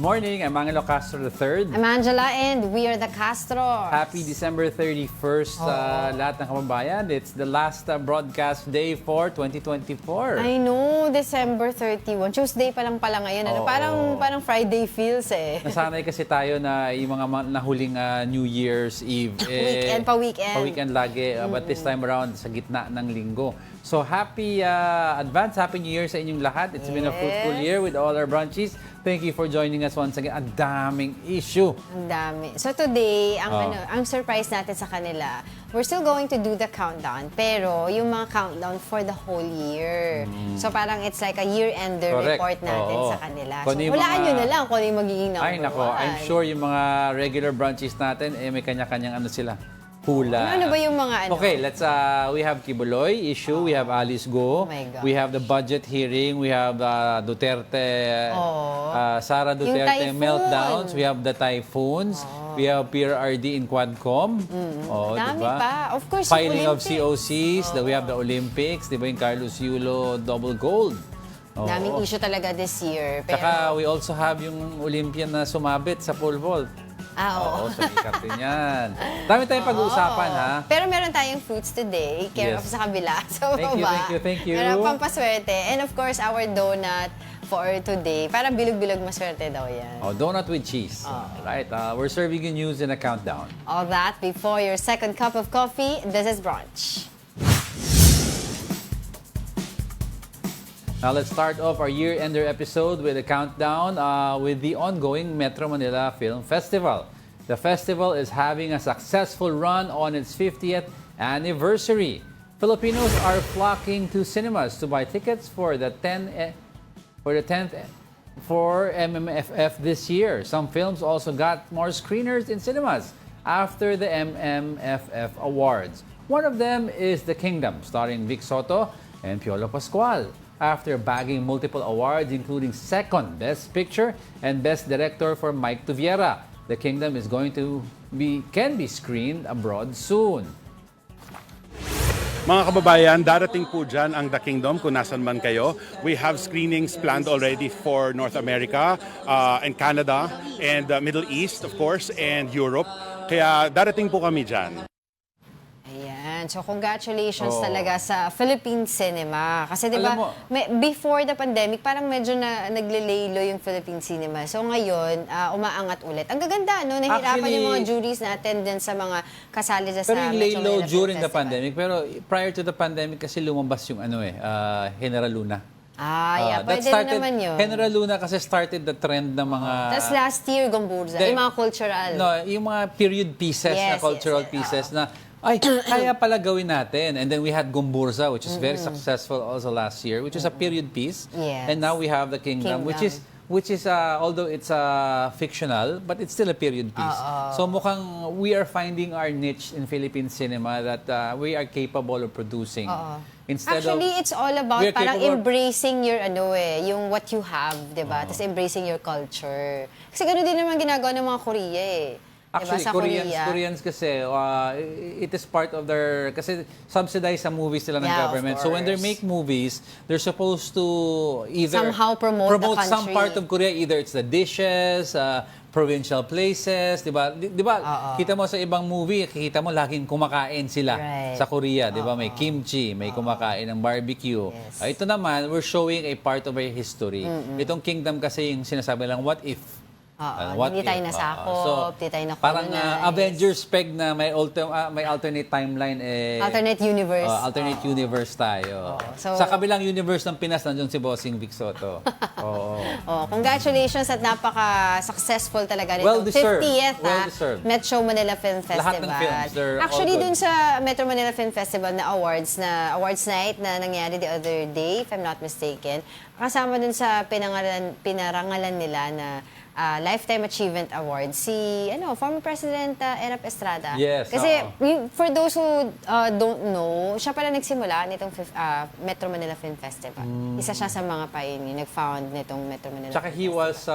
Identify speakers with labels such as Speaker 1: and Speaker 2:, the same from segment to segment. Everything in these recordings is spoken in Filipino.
Speaker 1: morning. I'm Angelo Castro III.
Speaker 2: I'm Angela and we are the Castros.
Speaker 1: Happy December 31st lahat ng kababayan. It's the last broadcast day for 2024.
Speaker 2: I know, December 31. Tuesday pa lang pala ngayon. Ano? Parang Friday feels eh.
Speaker 1: Nasanay kasi tayo na yung mga nahuling New Year's Eve.
Speaker 2: Weekend.
Speaker 1: Pa-weekend lagi. But this time around, sa gitna ng linggo. So happy advance, Happy New Year sa inyong lahat. It's been a fruitful year with all our brunchies. Thank you for joining us once again. Ang daming issue.
Speaker 2: Ang dami. So today, ang surprise natin sa kanila, we're still going to do the countdown, pero yung mga countdown for the whole year. So parang it's like a year-ender report natin sa kanila. So hulaan nyo na lang kung ano yung magiging number 1.
Speaker 1: Ay nako, I'm sure yung mga regular brunchies natin, may kanya-kanyang ano sila. Hula.
Speaker 2: Ano ba yung mga ano?
Speaker 1: Okay, we have Kiboy issue, we have Alice Go, we have the budget hearing, we have Duterte, Sara Duterte meltdowns, we have the typhoons, we have PRRD in Quadcom.
Speaker 2: Dami
Speaker 1: diba?
Speaker 2: pa. Of course,
Speaker 1: filing
Speaker 2: Olympics.
Speaker 1: of COCs, we have the Olympics, diba yung Carlos Yulo double gold.
Speaker 2: Daming issue talaga this year.
Speaker 1: Tsaka we also have yung Olympian na sumabit sa pole vault. Oo, sumikat din yan. Dami tayong pag-uusapan, ha?
Speaker 2: Pero meron tayong fruits today, care of sa kabila. So,
Speaker 1: thank you.
Speaker 2: Meron pampaswerte. And of course, our donut for today. Parang bilog-bilog maswerte daw yan.
Speaker 1: Donut with cheese. Right. We're serving you news in a countdown.
Speaker 2: All that before your second cup of coffee. This is Brunch.
Speaker 1: Now let's start off our year-ender episode with a countdown with the ongoing Metro Manila Film Festival. The festival is having a successful run on its 50th anniversary. Filipinos are flocking to cinemas to buy tickets for the 10th for MMFF this year. Some films also got more screeners in cinemas after the MMFF Awards. One of them is The Kingdom, starring Vic Soto and Piolo Pascual. After bagging multiple awards, including second Best Picture and Best Director for Mike Tuviera, The Kingdom is can be screened abroad soon.
Speaker 3: Mga kababayan, darating po dyan ang The Kingdom kung nasan man kayo. We have screenings planned already for North America and Canada and Middle East, of course, and Europe. Kaya darating po kami dyan.
Speaker 2: So, congratulations talaga sa Philippine cinema. Kasi diba, before the pandemic, parang medyo nagle-laylo yung Philippine cinema. So, ngayon, umaangat ulit. Ang gaganda, no? Nahirapan yung mga juries natin din sa mga kasali sa
Speaker 1: Pero yung laylo during the pandemic. Pero prior to the pandemic kasi lumabas yung General Luna.
Speaker 2: Pwede naman yun.
Speaker 1: General Luna kasi started the trend ng mga...
Speaker 2: Tapos last year, Gomburza. Yung mga cultural.
Speaker 1: No, yung mga period pieces na cultural pieces na kaya pala gawin natin. And then we had Gomburza, which is very successful also last year, which is a period piece.
Speaker 2: Yes.
Speaker 1: And now we have The Kingdom. which is although it's fictional, but it's still a period piece. So mukhang we are finding our niche in Philippine cinema that we are capable of producing.
Speaker 2: Actually, it's all about parang embracing your yung what you have, 'di ba? Tapos embracing your culture. Kasi ganoon din naman ginagawa ng mga Korea eh.
Speaker 1: Actually,
Speaker 2: diba,
Speaker 1: Koreans kasi, it is part of their, kasi subsidized sa movies nila ng government. So when they make movies, they're supposed to either
Speaker 2: somehow promote the country.
Speaker 1: Some part of Korea, either it's the dishes, provincial places, di ba? Kita mo sa ibang movie, kita mo laging kumakain sila sa Korea, di ba? May kimchi, may kumakain ng barbecue. Ito naman, we're showing a part of our history. Itong Kingdom kasi yung sinasabi lang, what if?
Speaker 2: Hindi tayo nasakop, hindi tayo nakolonize.
Speaker 1: Parang Avengers peg na may alternate timeline.
Speaker 2: Alternate universe.
Speaker 1: Alternate universe tayo. Sa kabilang universe ng Pinas, nandun si Bossing Vic Soto.
Speaker 2: Congratulations at napaka-successful talaga nito.
Speaker 1: Well-deserved.
Speaker 2: 50th Metro Manila Film Festival.
Speaker 1: Lahat ng films,
Speaker 2: actually, dun sa Metro Manila Film Festival na awards night na nangyari the other day, if I'm not mistaken, kasama dun sa pinarangalan nila na Lifetime Achievement Award, si former President Erap Estrada.
Speaker 1: Yes.
Speaker 2: Kasi for those who don't know, siya pala nagsimula nitong Metro Manila Film Festival. Isa siya sa mga pioneer, nag-found nitong Metro Manila
Speaker 1: Tsaka
Speaker 2: Film
Speaker 1: he was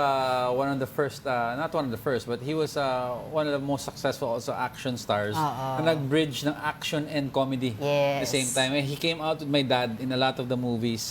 Speaker 1: one of the first, not one of the first, but he was one of the most successful also action stars na nag-bridge ng action and comedy at the same time. And he came out with my dad in a lot of the movies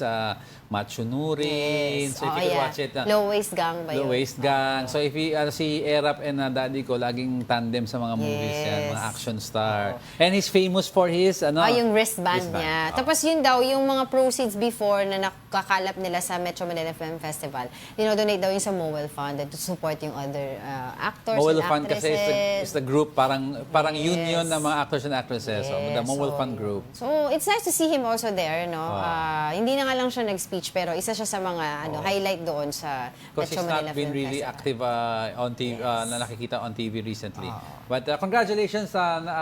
Speaker 1: Machunurin.
Speaker 2: Yes.
Speaker 1: So if you could watch it.
Speaker 2: Low Waist Gang ba yun?
Speaker 1: Low Waist Gang. So if you, si Erap and daddy ko, laging tandem sa mga movies yan, mga action star. And he's famous for his,
Speaker 2: yung wristband niya. Tapos yun daw, yung mga proceeds before na nakakalap nila sa Metro Manila Film Festival, donate daw yung sa Mowel Fund to support yung other actors
Speaker 1: Mowel
Speaker 2: and
Speaker 1: Fund
Speaker 2: actresses.
Speaker 1: kasi is the group, parang union ng mga actors and actresses. So, the Mowel Fund group.
Speaker 2: So, it's nice to see him also there, no? Hindi na nga lang siya nag-speech, pero isa siya sa mga highlight doon sa
Speaker 1: Because
Speaker 2: Metro
Speaker 1: he's
Speaker 2: Manila
Speaker 1: not been
Speaker 2: Film
Speaker 1: really
Speaker 2: Festival.
Speaker 1: active on TV, na nakikita on TV recently. But congratulations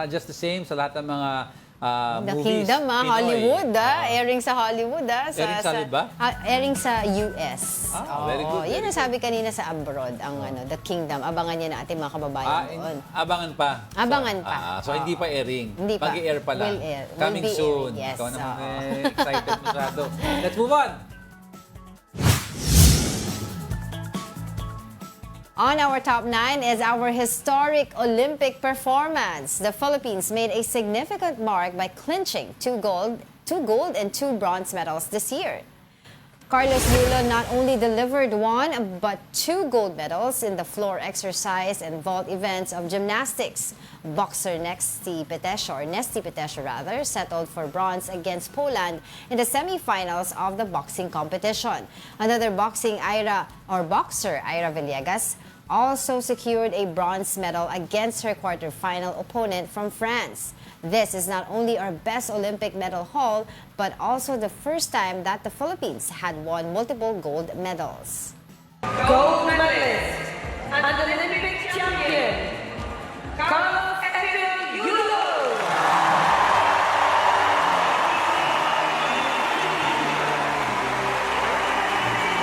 Speaker 1: just the same sa lahat ng mga
Speaker 2: The
Speaker 1: movies.
Speaker 2: Kingdom,
Speaker 1: Pinoy.
Speaker 2: Hollywood, airing sa Hollywood.
Speaker 1: Airing sa ba?
Speaker 2: Airing sa US.
Speaker 1: Very good.
Speaker 2: Yan ang sabi kanina sa abroad, ang The Kingdom. Abangan niya na ating mga kababayan doon.
Speaker 1: Abangan pa.
Speaker 2: Abangan pa.
Speaker 1: So hindi pa airing.
Speaker 2: Hindi pa.
Speaker 1: Mag-i-air pa lang.
Speaker 2: Will air.
Speaker 1: Coming
Speaker 2: Will be
Speaker 1: soon.
Speaker 2: airing, yes.
Speaker 1: Ikaw naman excited masyado. Let's move on.
Speaker 2: On our top 9 is our historic Olympic performance. The Philippines made a significant mark by clinching two gold and 2 bronze medals this year. Carlos Yulo not only delivered 1 but 2 gold medals in the floor exercise and vault events of gymnastics. Boxer Nesty Petesio settled for bronze against Poland in the semifinals of the boxing competition. Another boxer Ira Villegas also secured a bronze medal against her quarterfinal opponent from France. This is not only our best Olympic medal haul, but also the first time that the Philippines had won multiple gold medals.
Speaker 4: Gold medalist and Olympic champion, Carlos Yulo.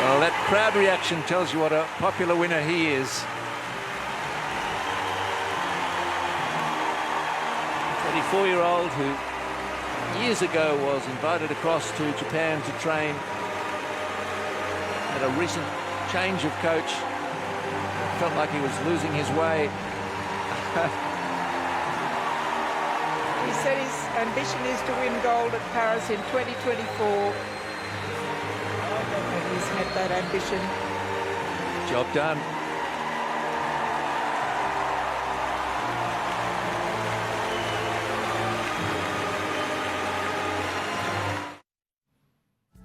Speaker 5: Well, that crowd reaction tells you what a popular winner he is. 24-year-old who years ago was invited across to Japan to train, had a recent change of coach, felt like he was losing his way.
Speaker 4: He said his ambition is to win gold at Paris in 2024. And he's met that ambition.
Speaker 5: Job done.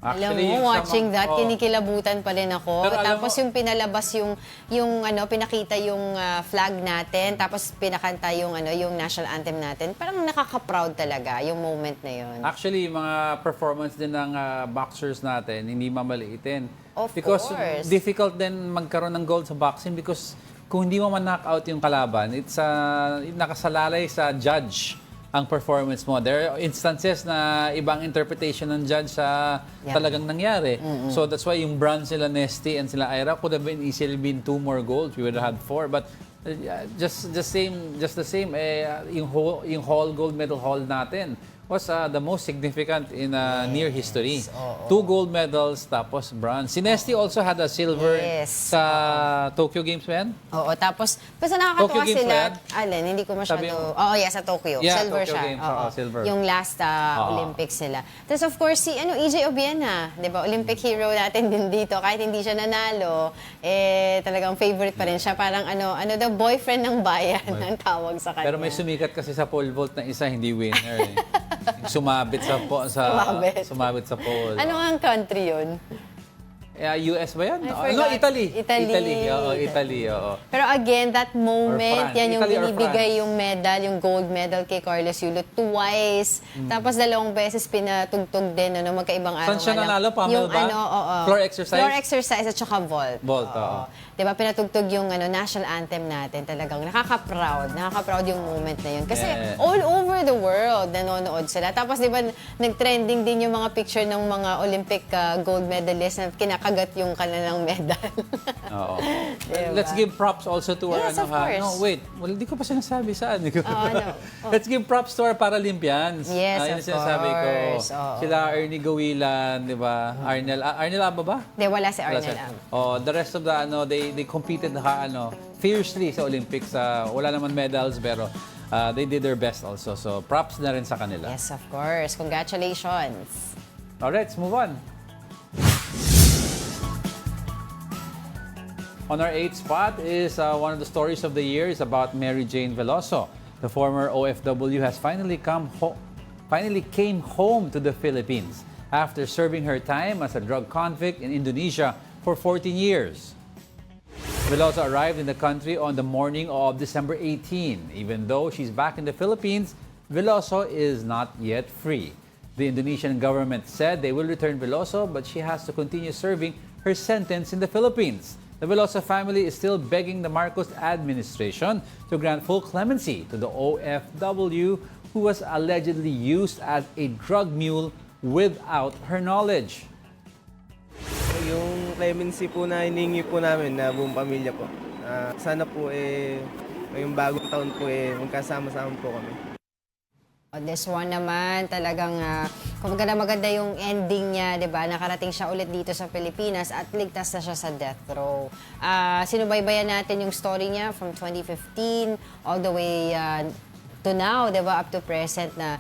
Speaker 2: Alam
Speaker 1: Actually,
Speaker 2: mo, watching that,
Speaker 1: oh.
Speaker 2: kinikilabutan pa rin ako.
Speaker 1: Pero alam
Speaker 2: Tapos
Speaker 1: mo-
Speaker 2: yung pinalabas pinakita yung flag natin, tapos pinakanta yung national anthem natin. Parang nakaka-proud talaga yung moment na yun.
Speaker 1: Actually, mga performance din ng boxers natin, hindi mamaliitin.
Speaker 2: Of
Speaker 1: because
Speaker 2: course.
Speaker 1: difficult din magkaroon ng gold sa boxing because kung hindi mo man knock out yung kalaban, it's nakasalalay sa judge ang performance mo. There are instances na ibang interpretation ng judge sa talagang nangyari. So that's why yung bronze sila Nesty and sila Ira could have easily been 2 more golds. We would have had 4. But just the same, yung whole gold medal haul natin was the most significant in near history. 2 gold medals tapos bronze. Si Nesty also had a silver
Speaker 2: Yes.
Speaker 1: sa Tokyo Games ba yan?
Speaker 2: Oo, tapos basta nakakatuwa
Speaker 1: Tokyo Games
Speaker 2: sila.
Speaker 1: ba yan?
Speaker 2: Alin, hindi ko masyado.
Speaker 1: Sabi yung-
Speaker 2: Sa Tokyo.
Speaker 1: Yeah,
Speaker 2: Silver
Speaker 1: Tokyo
Speaker 2: siya.
Speaker 1: Games,
Speaker 2: Oo.
Speaker 1: silver.
Speaker 2: Yung last Olympics sila. Tapos of course si EJ Obiena, 'di ba? Olympic hero natin din dito. Kahit hindi siya nanalo, talagang favorite pa rin siya. Parang the boyfriend ng bayan ang tawag sa kanya.
Speaker 1: Pero may sumikat kasi sa pole vault na isa, hindi winner. Sumabit sumabit sa pole.
Speaker 2: Ano ang country yun?
Speaker 1: US ba yan?
Speaker 2: I forgot.
Speaker 1: Italy.
Speaker 2: Italy.
Speaker 1: Oo, Italy. Oo.
Speaker 2: Pero again, that moment,
Speaker 1: France.
Speaker 2: yan yung
Speaker 1: Italy or
Speaker 2: binibigay
Speaker 1: France.
Speaker 2: yung medal, yung gold medal kay Carlos Yulo twice. Tapos 2 beses pinatugtog din, magkaibang araw.
Speaker 1: Saan siya
Speaker 2: nga lang.
Speaker 1: nanalo? Pamela
Speaker 2: Yung
Speaker 1: ba? Floor exercise?
Speaker 2: Floor exercise at saka vault.
Speaker 1: Vault, oo.
Speaker 2: Diba, pinatugtog yung national anthem natin. Talagang nakaka-proud. Nakaka-proud yung moment na yun. Kasi
Speaker 1: Yeah.
Speaker 2: all over the world nanonood sila. Tapos diba, nag-trending din yung mga picture ng mga Olympic gold medalists na kinakagat yung kanilang medal.
Speaker 1: Oo.
Speaker 2: Diba?
Speaker 1: Let's give props also to our
Speaker 2: Yes, of course.
Speaker 1: No, wait. Well, hindi ko pa sinasabi saan.
Speaker 2: Oh.
Speaker 1: Let's give props to our Paralympians.
Speaker 2: Yes,
Speaker 1: Yun
Speaker 2: of
Speaker 1: ang sinasabi ko.
Speaker 2: course. Oo.
Speaker 1: Sila Ernie Gawilan, di ba? Arnel Aba ba?
Speaker 2: Hindi, wala si
Speaker 1: Wala
Speaker 2: Arnel
Speaker 1: siya.
Speaker 2: Am.
Speaker 1: Oh, the rest of the they competed fiercely sa Olympics. Wala naman medals pero they did their best also. So props na rin sa kanila.
Speaker 2: Yes, of course. Congratulations.
Speaker 1: Alright, let's move on. On our 8th spot is one of the stories of the year is about Mary Jane Veloso. The former OFW has finally came home to the Philippines after serving her time as a drug convict in Indonesia for 14 years. Veloso arrived in the country on the morning of December 18. Even though she's back in the Philippines, Veloso is not yet free. The Indonesian government said they will return Veloso, but she has to continue serving her sentence in the Philippines. The Veloso family is still begging the Marcos administration to grant full clemency to the OFW who was allegedly used as a drug mule without her knowledge.
Speaker 6: Yung clemency po na hiningi po namin na buong pamilya po. Sana po ngayong bagong taon po magkasama-sama po kami.
Speaker 2: This one naman, talagang maganda yung ending niya, di ba? Nakarating siya ulit dito sa Pilipinas at ligtas na siya sa death row. Sinubaybayan natin yung story niya from 2015 all the way to now, di ba? Up to present na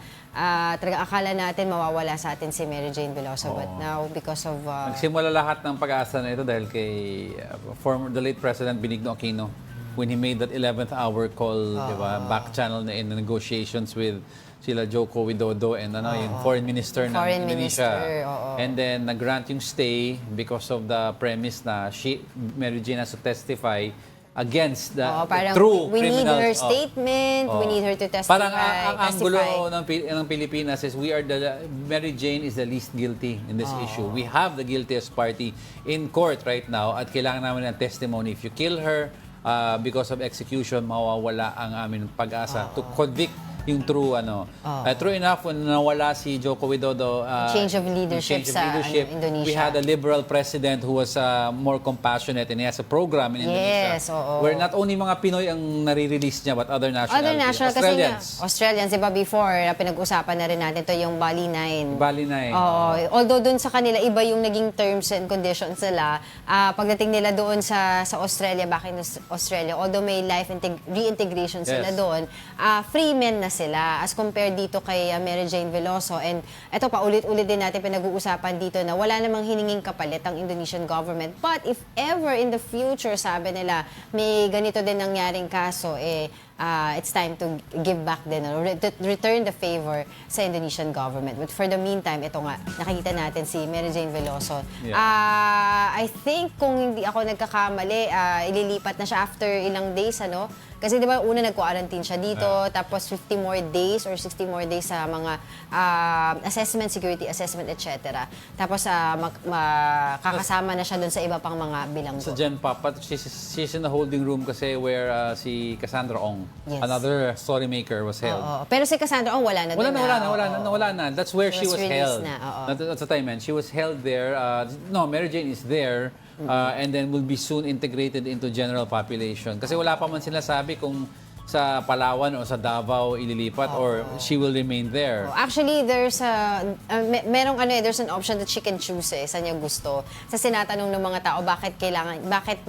Speaker 2: talaga akala natin mawawala sa atin si Mary Jane Veloso. But now, because of...
Speaker 1: Nagsimula lahat ng pag-asa na ito dahil kay the late President Benigno Aquino when he made that 11th hour call, di ba? Back channel na in the negotiations with sila Joko Widodo and yung foreign minister ng Indonesia. And then nag-grant yung stay because of the premise na Mary Jane has to testify against the true
Speaker 2: we
Speaker 1: criminals.
Speaker 2: We need her statement, we need her to testify.
Speaker 1: Parang ang gulo ng Pilipinas is Mary Jane is the least guilty in this issue. We have the guiltiest party in court right now at kailangan namin ng testimony. If you kill her because of execution, mawawala ang aming pag-asa to convict yung true true enough when nawala si Joko Widodo
Speaker 2: change of leadership sa Indonesia.
Speaker 1: We had a liberal president who was more compassionate and he has a program in Indonesia where not only mga Pinoy ang nare-release niya but other nationalities.
Speaker 2: Australians, diba before pinag-usapan na rin natin to yung Bali 9.
Speaker 1: Bali 9.
Speaker 2: Although dun sa kanila iba yung naging terms and conditions nila, pagdating nila doon sa Australia, back in Australia, although may life reintegration sila doon, free men na sila as compared dito kay Mary Jane Veloso. And eto pa, ulit-ulit din natin pinag-uusapan dito na wala namang hininging kapalit ang Indonesian government. But if ever in the future, sabi nila, may ganito din nangyaring kaso, it's time to give back din, return the favor sa Indonesian government. But for the meantime, ito nga, nakikita natin si Mary Jane Veloso. I think kung hindi ako nagkakamali, ililipat na siya after ilang days, Kasi di ba una nag-quarantine siya dito, tapos 50 more days or 60 more days sa mga assessment, security assessment, etc. Tapos kakasama na siya doon sa iba pang mga bilanggo.
Speaker 1: Sa Gen Pop, she's in the holding room kasi where si Cassandra Ong, another story maker, was held.
Speaker 2: Pero si Cassandra Ong wala na.
Speaker 1: Wala na. That's where she was held.
Speaker 2: That's
Speaker 1: what I meant. She was held there. No, Mary Jane is there. And then will be soon integrated into general population. Kasi wala pa man sila sabi kung sa Palawan o sa Davao ililipat or she will remain there.
Speaker 2: Actually, there's an option that she can choose saan niya gusto. Sa sinatanong ng mga tao, bakit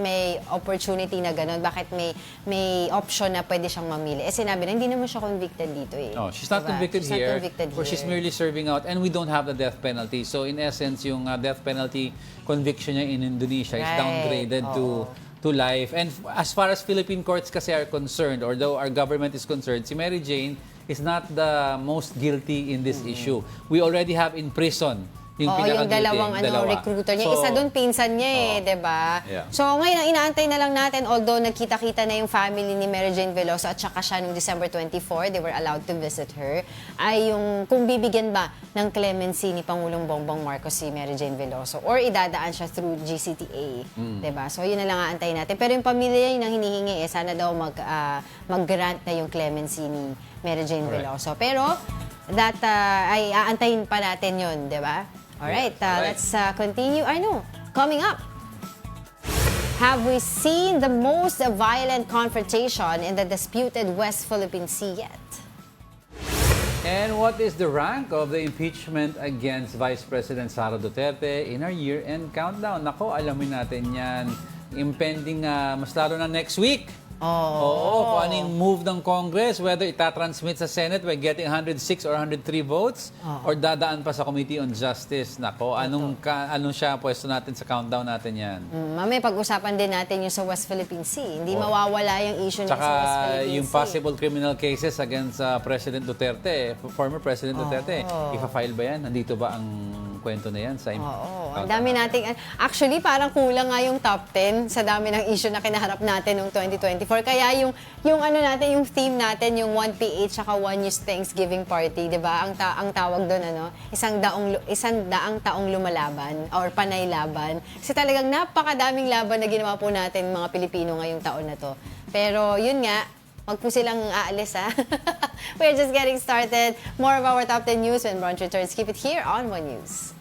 Speaker 2: may opportunity na gano'n, bakit may option na pwede siyang mamili. Sinabi na, hindi naman siya convicted dito
Speaker 1: No, she's not convicted here. Or she's merely serving out and we don't have the death penalty. So in essence, yung death penalty conviction niya in Indonesia is downgraded to life. And as far as Philippine courts kasi are concerned, although our government is concerned, si Mary Jane is not the most guilty in this issue. We already have in prison yung
Speaker 2: dalawang recruiter niya. Isa doon, pinsan niya diba?
Speaker 1: Yeah.
Speaker 2: So ngayon, ang inaantay na lang natin, although nagkita-kita na yung family ni Mary Jane Veloso at saka siya noong December 24, they were allowed to visit her, ay yung kung bibigyan ba ng clemency ni Pangulong Bongbong Marcos si Mary Jane Veloso or idadaan siya through GCTA. Diba? So yun na lang aantayin natin. Pero yung pamilya yun ang hinihingi, sana daw mag-grant na yung clemency ni Mary Jane Veloso. Pero that ay aantayin pa natin yun, diba? Alright, let's continue. Coming up, have we seen the most violent confrontation in the disputed West Philippine Sea yet?
Speaker 1: And what is the rank of the impeachment against Vice President Sara Duterte in our year-end countdown? Nako, alamin natin yan. Impending mas lalo na next week. Oo, kung ano yung move ng Congress, whether itatransmit sa Senate by getting 106 or 103 votes, or dadaan pa sa Committee on Justice. Nako, anong siya pwesto natin sa countdown natin yan?
Speaker 2: Mamaya pag-usapan din natin yung sa West Philippine Sea. Hindi mawawala yung issue sa West Philippine Sea.
Speaker 1: Yung possible criminal cases against President Duterte, former President Duterte, ipa-file ba yan? Nandito ba ang kwento na yan?
Speaker 2: Ang dami nating... Actually, parang kulang nga yung top 10 sa dami ng issue na kinaharap natin noong 2024. Kaya yung ano natin, yung theme natin, yung 1PH saka 1 News Thanksgiving Party, di ba? Ang tawag doon, isang daang taong lumalaban or panay laban. Kasi talagang napakadaming laban na ginawa po natin mga Pilipino ngayong taon na to. Pero yun nga, wag po silang aalis, ha? We're just getting started. More of our top 10 news when Brunch returns. Keep it here on One News.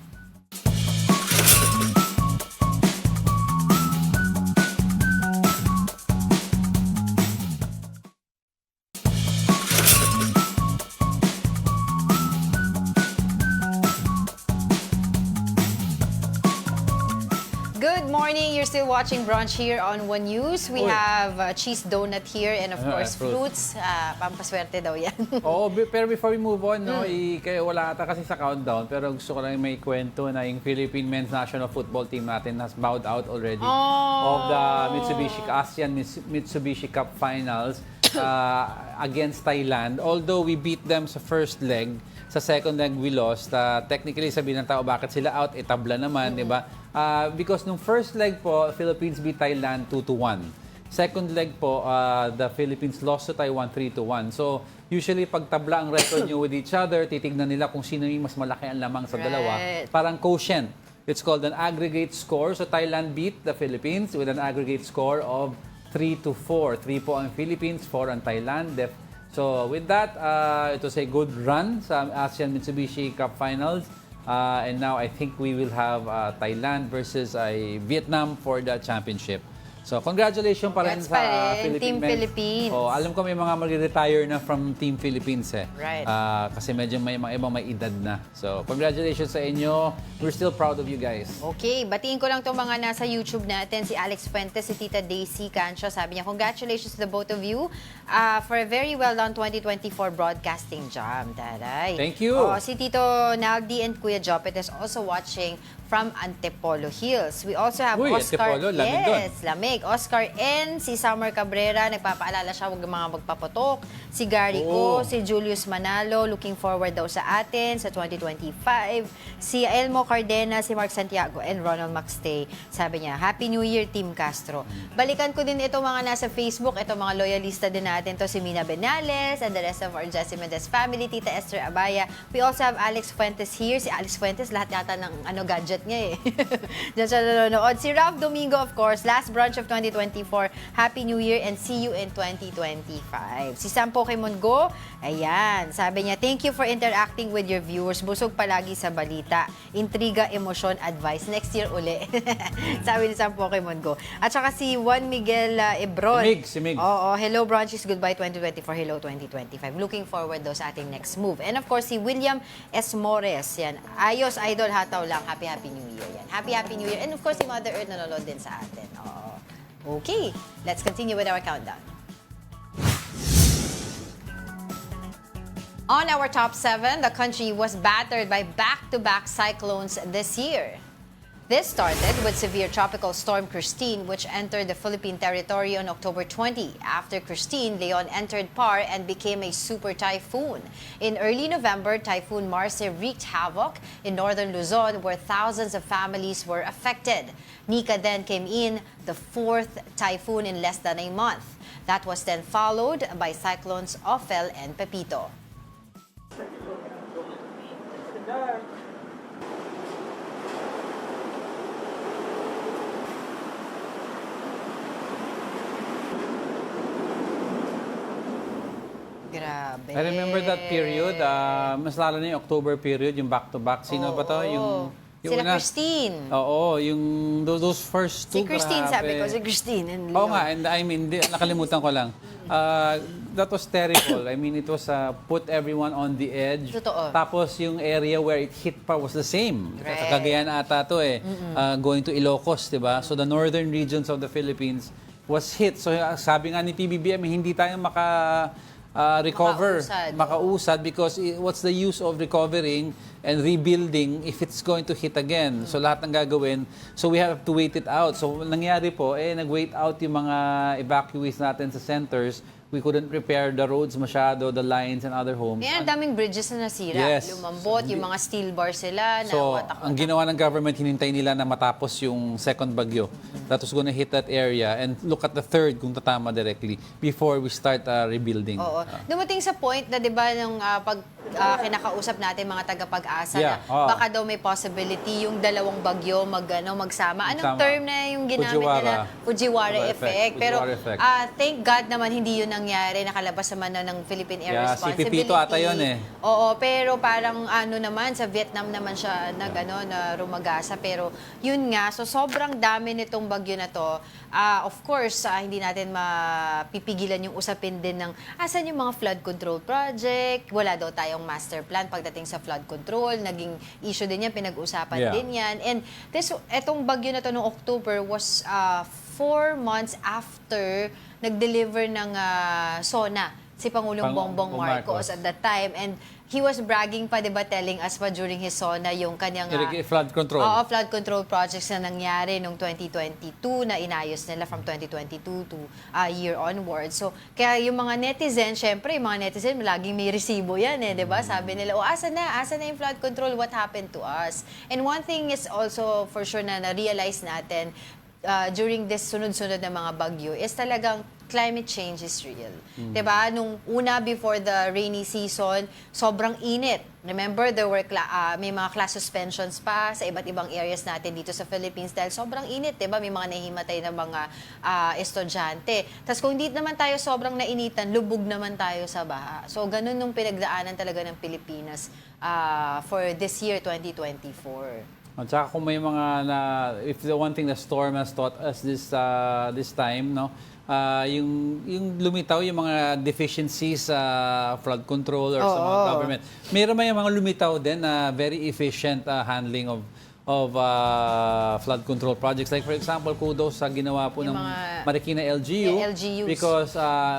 Speaker 2: Good morning. You're still watching Brunch here on One News. We have cheese donut here and of course fruits. Pampaswerte daw yan.
Speaker 1: Pero before we move on, kayo wala ata kasi sa countdown, pero gusto ko lang may kwento na yung Philippine Men's National Football Team natin has bowed out already of the ASEAN Mitsubishi Cup Finals against Thailand. Although we beat them sa first leg, sa second leg we lost. Technically, sabihin ng tao, bakit sila out? Itabla naman, di ba? Because nung first leg po, Philippines beat Thailand 2-1. Second leg po, the Philippines lost to Taiwan 3-1. So, usually, pag tabla ang record nyo with each other, titignan nila kung sino yung mas malaki ang lamang sa dalawa. Parang quotient. It's called an aggregate score. So, Thailand beat the Philippines with an aggregate score of 3-4. 3 po ang Philippines, 4 ang Thailand. So, with that, it was a good run sa ASEAN Mitsubishi Cup Finals. And now, I think we will have Thailand versus Vietnam for the championship. So, congratulations pa rin sa
Speaker 2: Team Philippines.
Speaker 1: Alam ko may mga mag-retire na from Team Philippines eh.
Speaker 2: Right.
Speaker 1: Kasi medyo may mga ibang may edad na. So, congratulations sa inyo. We're still proud of you guys.
Speaker 2: Okay, batiin ko lang itong mga nasa YouTube natin. Si Alex Fuentes, si Tita Daisy Cancio. Sabi niya, congratulations to the both of you for a very well done 2024 broadcasting job. Taray.
Speaker 1: Thank you.
Speaker 2: Si Tito Naldi and Kuya Jopet is also watching from Antipolo Hills. We also have Oscar.
Speaker 1: Antipolo, lamig doon.
Speaker 2: Yes, lamig. Oscar N, si Summer Cabrera, nagpapaalala siya, huwag mga magpaputok. Si Gary Ko, si Julius Manalo, looking forward daw sa atin sa 2025. Si Elmo Cardena, si Mark Santiago, and Ronald Maxtay. Sabi niya, Happy New Year, Team Castro. Balikan ko din ito mga nasa Facebook, ito mga loyalista din natin to, si Mina Benales, and the rest of our Jessie Mendez family, Tita Esther Abaya. We also have Alex Fuentes here. Si Alex Fuentes, lahat yata ng gadget niya eh. Diyan siya nanonood. Si Ralph Domingo, of course, last brunch of 2024. Happy New Year and see you in 2025. Si Sam Pokemon Go, ayan, sabi niya, thank you for interacting with your viewers. Busog palagi sa balita. Intriga, emosyon, advice. Next year uli. Sabi ni Sam Pokemon Go. At saka si Juan Miguel Ebron.
Speaker 1: Si Mig.
Speaker 2: Oo, hello brunches, goodbye 2024, hello 2025. Looking forward daw sa ating next move. And of course, si William Esmores. Yan. Ayos, idol, hataw lang. Happy New Year. Yan. Happy New Year. And of course, si Mother Earth nanonood din sa atin. Oo. Okay, let's continue with our countdown. On our top 7, the country was battered by back-to-back cyclones this year. This started with severe tropical storm Christine, which entered the Philippine territory on October 20. After Christine, Leon entered PAR and became a super typhoon. In early November, Typhoon Marce wreaked havoc in northern Luzon, where thousands of families were affected. Nika then came in, the fourth typhoon in less than a month. That was then followed by cyclones Ophel and Pepito. Grabe.
Speaker 1: I remember that period. Mas lalo na yung October period, yung back-to-back. Sino ba to? Yung
Speaker 2: Sila
Speaker 1: una.
Speaker 2: Christine.
Speaker 1: Oo, yung those first two.
Speaker 2: Si Christine,
Speaker 1: grabe.
Speaker 2: sabi ko. Si Christine and Leon.
Speaker 1: Oo nga, and I mean, nakalimutan ko lang. That was terrible. I mean, it was put everyone on the edge.
Speaker 2: Totoo.
Speaker 1: Tapos yung area where it hit pa was the same.
Speaker 2: Right.
Speaker 1: Sa Cagayan ata to eh. Going to Ilocos, di ba? So the northern regions of the Philippines was hit. So sabi nga ni PBBM, hindi tayo recover, makausad because what's the use of recovering and rebuilding if it's going to hit again? So lahat ng gagawin, so we have to wait it out. So nangyari po, nag-wait out yung mga evacuees natin sa centers. We couldn't repair the roads masyado, the lines and other homes.
Speaker 2: Ang daming bridges na nasira.
Speaker 1: Yes.
Speaker 2: Lumambot, yung mga steel bars sila.
Speaker 1: So,
Speaker 2: watak-watak.
Speaker 1: ang ginawa ng government, hinintay nila na matapos yung second bagyo. That was gonna hit that area and look at the third kung tatama directly before we start rebuilding.
Speaker 2: Oo. Dumating sa point na, di ba, nung pag kinakausap natin mga tagapag-asa
Speaker 1: Yeah.
Speaker 2: na baka daw may possibility yung dalawang bagyo magsama. Anong
Speaker 1: Magsama.
Speaker 2: term na yung ginamit nila? Fujiwara effect. Pero
Speaker 1: Fujiwara effect.
Speaker 2: thank God naman hindi yun nangyari. Nakalabas naman na ng Philippine Air
Speaker 1: Yeah, si
Speaker 2: Responsibility.
Speaker 1: Pipito ata yun
Speaker 2: Oo, pero parang naman, sa Vietnam naman siya na rumagasa. Pero yun nga, so sobrang dami nitong bagyo na to. Of course, hindi natin mapipigilan yung usapin din ng asan yung mga flood control project. Wala daw tayong master plan pagdating sa flood control. Naging issue din yan, pinag-usapan din yan. And etong bagyo na to noong October was 4 months after nag-deliver ng SONA si Pangulong Bongbong Marcos at that time. And he was bragging pa, diba, telling us pa during his SONA yung kanyang
Speaker 1: flood control.
Speaker 2: flood control projects na nangyari noong 2022 na inayos nila from 2022 to year onward. So, kaya yung mga netizen, syempre, yung mga netizen, laging may resibo yan diba? Sabi nila, asan na yung flood control? What happened to us? And one thing is also for sure na na-realize natin during this sunod-sunod na mga bagyo is talagang climate change is real. Diba? Nung una, before the rainy season, sobrang init. Remember, there were may mga class suspensions pa sa iba't ibang areas natin dito sa Philippines dahil sobrang init, diba? May mga nahimatay na mga estudyante. Tapos kung hindi naman tayo sobrang nainitan, lubog naman tayo sa baha. So, ganun nung pinagdaanan talaga ng Pilipinas for this year, 2024.
Speaker 1: At saka kung may mga if the one thing the storm has taught us this time, yung lumitaw yung mga deficiencies sa flood control or sa mga government. Meron may mga lumitaw din na very efficient handling of flood control projects. Like for example, kudos sa ginawa po ng Marikina LGU.
Speaker 2: LGUs.
Speaker 1: Because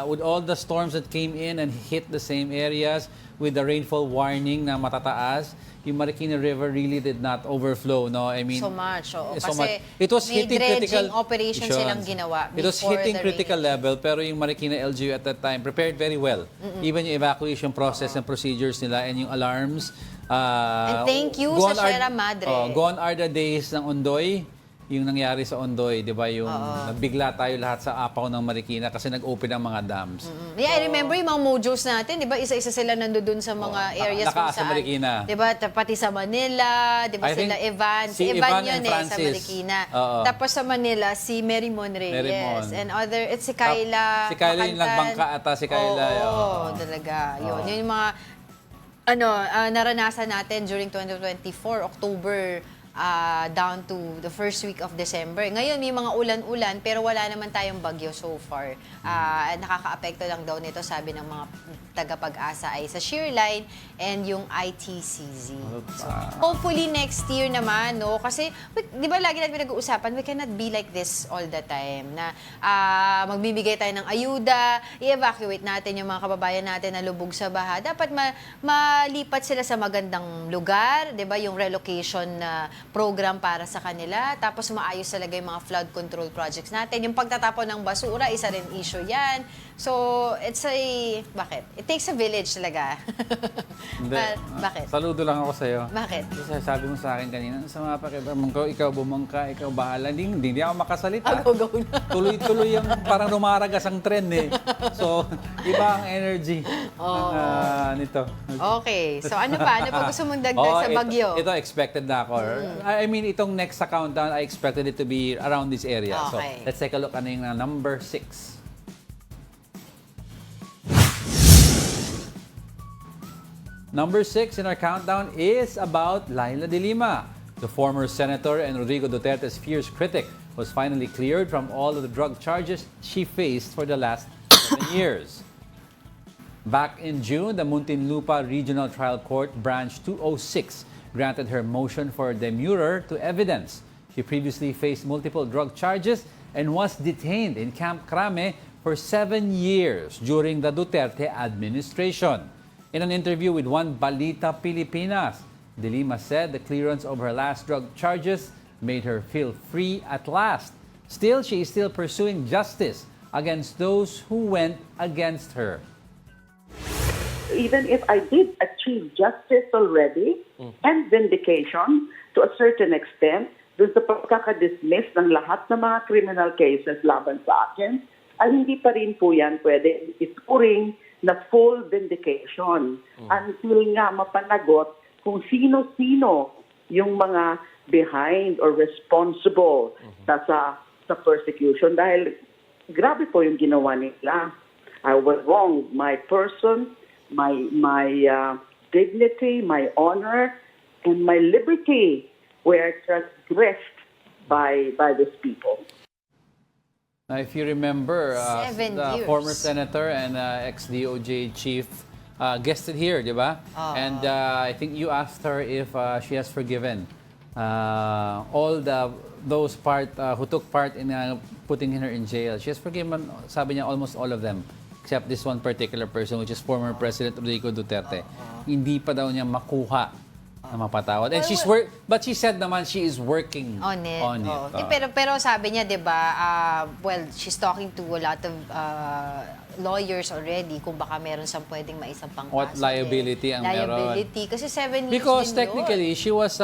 Speaker 1: with all the storms that came in and hit the same areas with the rainfall warning na matataas, yung Marikina River really did not overflow, no? I mean,
Speaker 2: so much,
Speaker 1: so
Speaker 2: kasi
Speaker 1: much. It was
Speaker 2: may
Speaker 1: hitting critical
Speaker 2: operation silang ginawa.
Speaker 1: It was hitting critical level, pero yung Marikina LGU at that time prepared very well. Even yung evacuation process and procedures nila and yung alarms.
Speaker 2: And thank you sa Sierra Madre.
Speaker 1: Gone are the days ng Ondoy. Yung nangyari sa Ondoy, di ba? Yung nabigla tayo lahat sa apaw ng Marikina kasi nag-open ang mga dams.
Speaker 2: Yeah, I remember yung mga mojos natin, di ba? Isa-isa sila nandoon sa mga areas kung saan.
Speaker 1: Marikina.
Speaker 2: Di ba? Pati sa Manila, di ba sila Evan? Si Evan yun sa Marikina. Tapos sa Manila, si Mary Mon Reyes. And other, it's si Kayla.
Speaker 1: Si Kayla yung nagbangka ata, si Kayla.
Speaker 2: Oo, talaga. Yun yung mga naranasan natin during 2024, October, down to the first week of December. Ngayon, may mga ulan-ulan, pero wala naman tayong bagyo so far. Nakaka-apekto lang daw nito, sabi ng mga tagapag-asa, ay sa shear line and yung ITCZ. So, hopefully next year naman, no? Kasi, di ba lagi natin pinag-uusapan, we cannot be like this all the time. Na magbibigay tayo ng ayuda, i-evacuate natin yung mga kababayan natin na lubog sa baha. Dapat malipat sila sa magandang lugar, di ba? Yung relocation na program para sa kanila. Tapos maayos talaga yung mga flood control projects natin. Yung pagtatapon ng basura, isa rin issue yan. So, bakit? It takes a village talaga.
Speaker 1: Hindi.
Speaker 2: Bakit?
Speaker 1: Saludo lang ako sa'yo.
Speaker 2: Bakit?
Speaker 1: Kasi sabi mo sa akin kanina, sa mga pakiramdam ko, ikaw bumangka, ikaw bahala. Hindi ako makasalita.
Speaker 2: Go na.
Speaker 1: Tuloy-tuloy yung parang rumaragas ang trend So, iba ang energy nito.
Speaker 2: Okay. So, ano pa? Ano pa gusto mong dagdag sa bagyo?
Speaker 1: Ito expected na ako. I mean, itong next sa countdown, I expected it to be around this area.
Speaker 2: Okay.
Speaker 1: So, let's take a look. Ano yung number 6? Number 6 in our countdown is about Laila de Lima. The former senator and Rodrigo Duterte's fierce critic was finally cleared from all of the drug charges she faced for the last 7 years. Back in June, the Muntinlupa Regional Trial Court Branch 206 granted her motion for demurrer to evidence. She previously faced multiple drug charges and was detained in Camp Crame for 7 years during the Duterte administration. In an interview with one Balita Pilipinas, De Lima said the clearance of her last drug charges made her feel free at last. Still, she is still pursuing justice against those who went against her.
Speaker 7: Even if I did achieve justice already and vindication to a certain extent, dun sa pagkakadismiss ng lahat ng mga criminal cases laban sa akin, ay hindi pa rin po yan pwede ituring na full vindication until nga mapanagot kung sino-sino yung mga behind or responsible sa persecution. Dahil grabe po yung ginawa nila. I was wrong. My person, my dignity, my honor, and my liberty were transgressed by these people.
Speaker 1: If you remember,
Speaker 2: 7
Speaker 1: the
Speaker 2: years.
Speaker 1: former senator and ex-DOJ chief guested here, di ba? And I think you asked her if she has forgiven all those who took part in putting her in jail. She has forgiven, sabi niya, almost all of them, except this one particular person, which is former President Rodrigo Duterte. Hindi pa daw niya makuha na mapatawad. And but she said naman she is working on it.
Speaker 2: Pero sabi niya, 'di ba, well, she's talking to a lot of lawyers already kung baka meron siyang pwedeng maisampang kaso.
Speaker 1: What liability ang meron?
Speaker 2: Liability. Kasi 7 years
Speaker 1: Because
Speaker 2: din
Speaker 1: technically, she was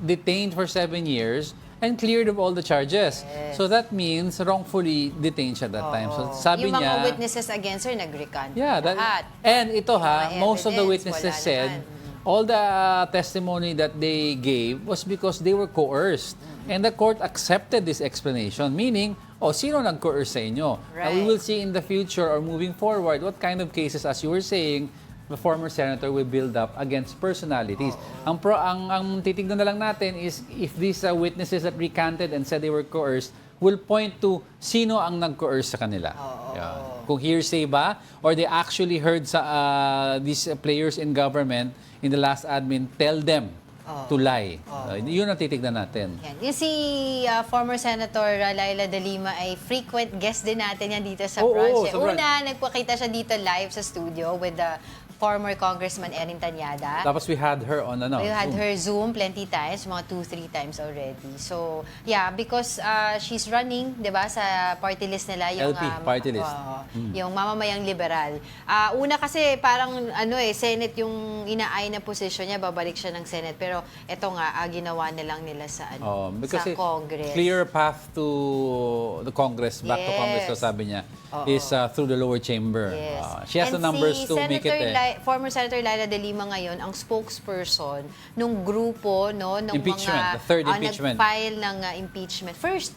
Speaker 1: detained for 7 years and cleared of all the charges.
Speaker 2: Yes.
Speaker 1: So that means wrongfully detained siya that time. So sabi
Speaker 2: yung
Speaker 1: niya...
Speaker 2: mga witnesses against her, nag-recant.
Speaker 1: Yeah,
Speaker 2: lahat.
Speaker 1: and ito
Speaker 2: Mga
Speaker 1: most of the
Speaker 2: evidence,
Speaker 1: witnesses
Speaker 2: wala
Speaker 1: said,
Speaker 2: naman.
Speaker 1: all the testimony that they gave was because they were coerced. And the court accepted this explanation, meaning, sino nag-coerce sa inyo?
Speaker 2: Right.
Speaker 1: We will see in the future or moving forward what kind of cases, as you were saying, the former senator will build up against personalities. Ang titignan na lang natin is if these witnesses that recanted and said they were coerced will point to sino ang nag-coerce sa kanila. Yeah. Kung hearsay ba, or they actually heard these players in government in the last admin tell them to lie. Yun ang titignan natin.
Speaker 2: Yan. Yung si former Senator Laila de Lima ay frequent guest din natin yan dito sa Brunch.
Speaker 1: sa Brunch.
Speaker 2: Una, nagpakita siya dito live sa studio with the former Congressman Erin Tanyada.
Speaker 1: Tapos we had her on
Speaker 2: We had
Speaker 1: Zoom.
Speaker 2: her Zoom plenty times, mga 2-3 times already. So, yeah, because she's running, 'di ba, sa party list nila yung
Speaker 1: LP party list.
Speaker 2: Yung mamamayang liberal. Una kasi parang Senate yung inaay na position niya, babalik siya ng Senate. Pero eto nga ginawa na lang nila sa
Speaker 1: Because
Speaker 2: sa Congress.
Speaker 1: clear path to the Congress, back to Congress, so sabi niya, is through the lower chamber.
Speaker 2: Yes.
Speaker 1: She has the numbers
Speaker 2: si
Speaker 1: to make it.
Speaker 2: Former Senator Laila de Lima ngayon ang spokesperson nung grupo nung
Speaker 1: Impeachment,
Speaker 2: mga
Speaker 1: the third impeachment.
Speaker 2: nag-file ng impeachment. First